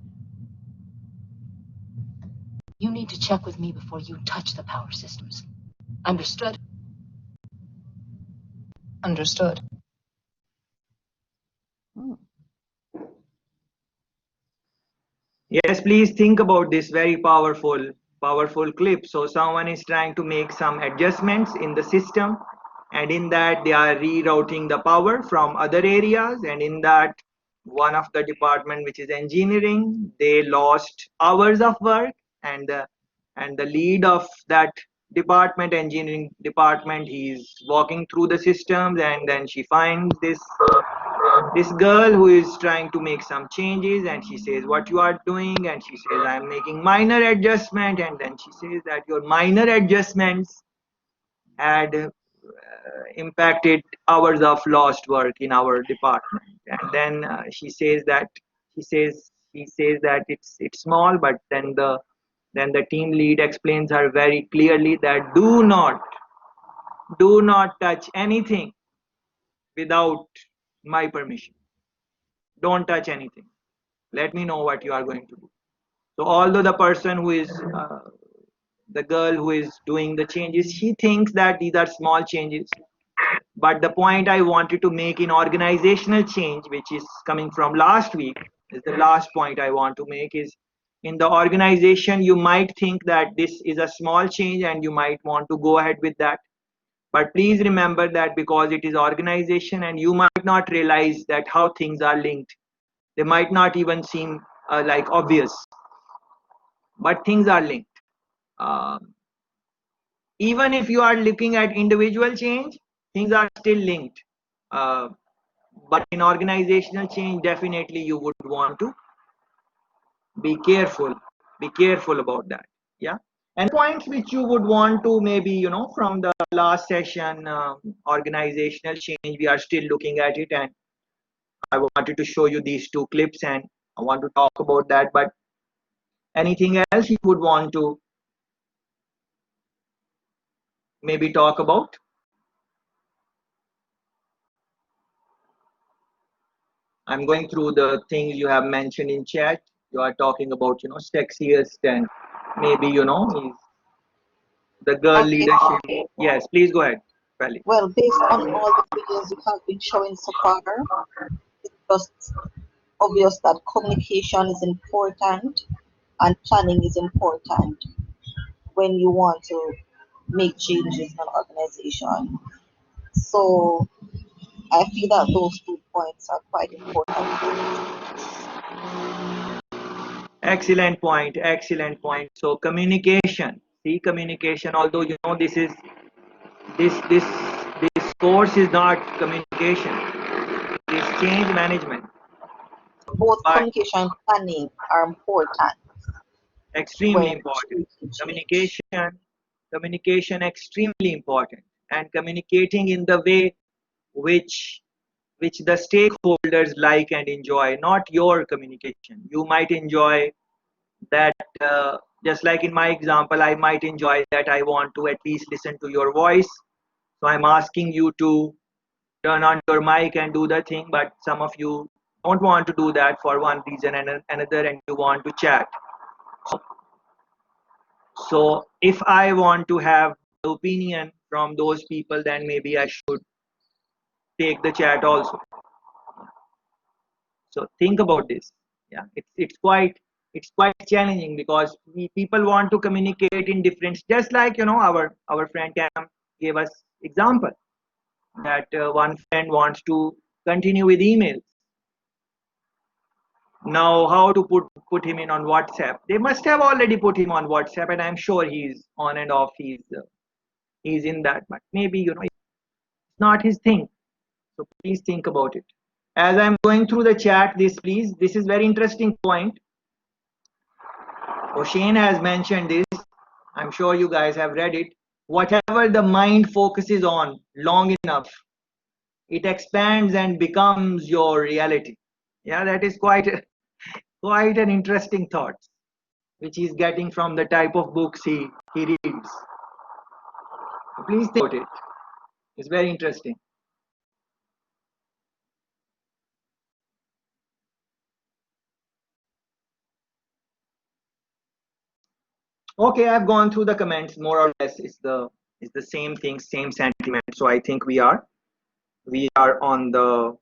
You need to check with me before you touch the power systems. Understood? Understood. Yes, please think about this very powerful clip. So someone is trying to make some adjustments in the system, and in that they are rerouting the power from other areas, and in that one of the department, which is engineering, they lost hours of work, and the lead of that department, engineering department, he's walking through the systems, and then she finds this girl who is trying to make some changes, and she says, what you are doing? And she says, I'm making minor adjustment. And then she says that your minor adjustments had impacted hours of lost work in our department. And then she says that it's small, but then the team lead explains her very clearly that do not touch anything without my permission. Don't touch anything. Let me know what you are going to do. So although the person who is the girl who is doing the changes, she thinks that these are small changes, but the point I wanted to make in organizational change, which is coming from last week, is the last point I want to make is, in the organization you might think that this is a small change and you might want to go ahead with that, but please remember that because it is organization and you might not realize that how things are linked. They might not even seem like obvious, but things are linked. Even if you are looking at individual change, things are still linked. Uh, but in organizational change, definitely you would want to be careful about that. Yeah. And points which you would want to maybe, from the last session, organizational change, we are still looking at it, and I wanted to show you these two clips, and I want to talk about that. But anything else you would want to maybe talk about? I'm going through the things you have mentioned in chat. You are talking about, sexiest, and maybe, is the girl Okay. leadership. Yes, please go ahead, Pally. Well, based on all the videos you have been showing so far, it's just obvious that communication is important and planning is important when you want to make changes in an organization. So I feel that those 2 points are quite important for Excellent point. Excellent point. So communication. See, communication. Although this course is not communication. It's change management. both But communication and planning are important extremely when important. making change. Communication extremely important, and communicating in the way which the stakeholders like and enjoy, not your communication. You might enjoy that, just like in my example, I might enjoy that I want to at least listen to your voice. So I'm asking you to turn on your mic and do the thing, but some of you don't want to do that for one reason and another, and you want to chat. So if I want to have opinion from those people, then maybe I should take the chat also. So think about this. Yeah, it's quite challenging because people want to communicate in different. Just like our friend Cam gave us example that one friend wants to continue with emails. Now, how to put him in on WhatsApp? They must have already put him on WhatsApp, and I'm sure he's on and off. He's in that, but maybe it's not his thing. So please think about it. As I'm going through the chat, this is very interesting point. O'Shane has mentioned this. I'm sure you guys have read it. Whatever the mind focuses on long enough, it expands and becomes your reality. Yeah, that is quite an interesting thought, which he's getting from the type of books he reads. Please think about it. It's very interesting. Okay, I've gone through the comments. More or less, it's the same thing, same sentiment. So I think we are on the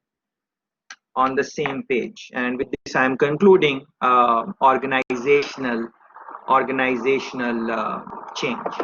same page. And with this, I'm concluding organizational change.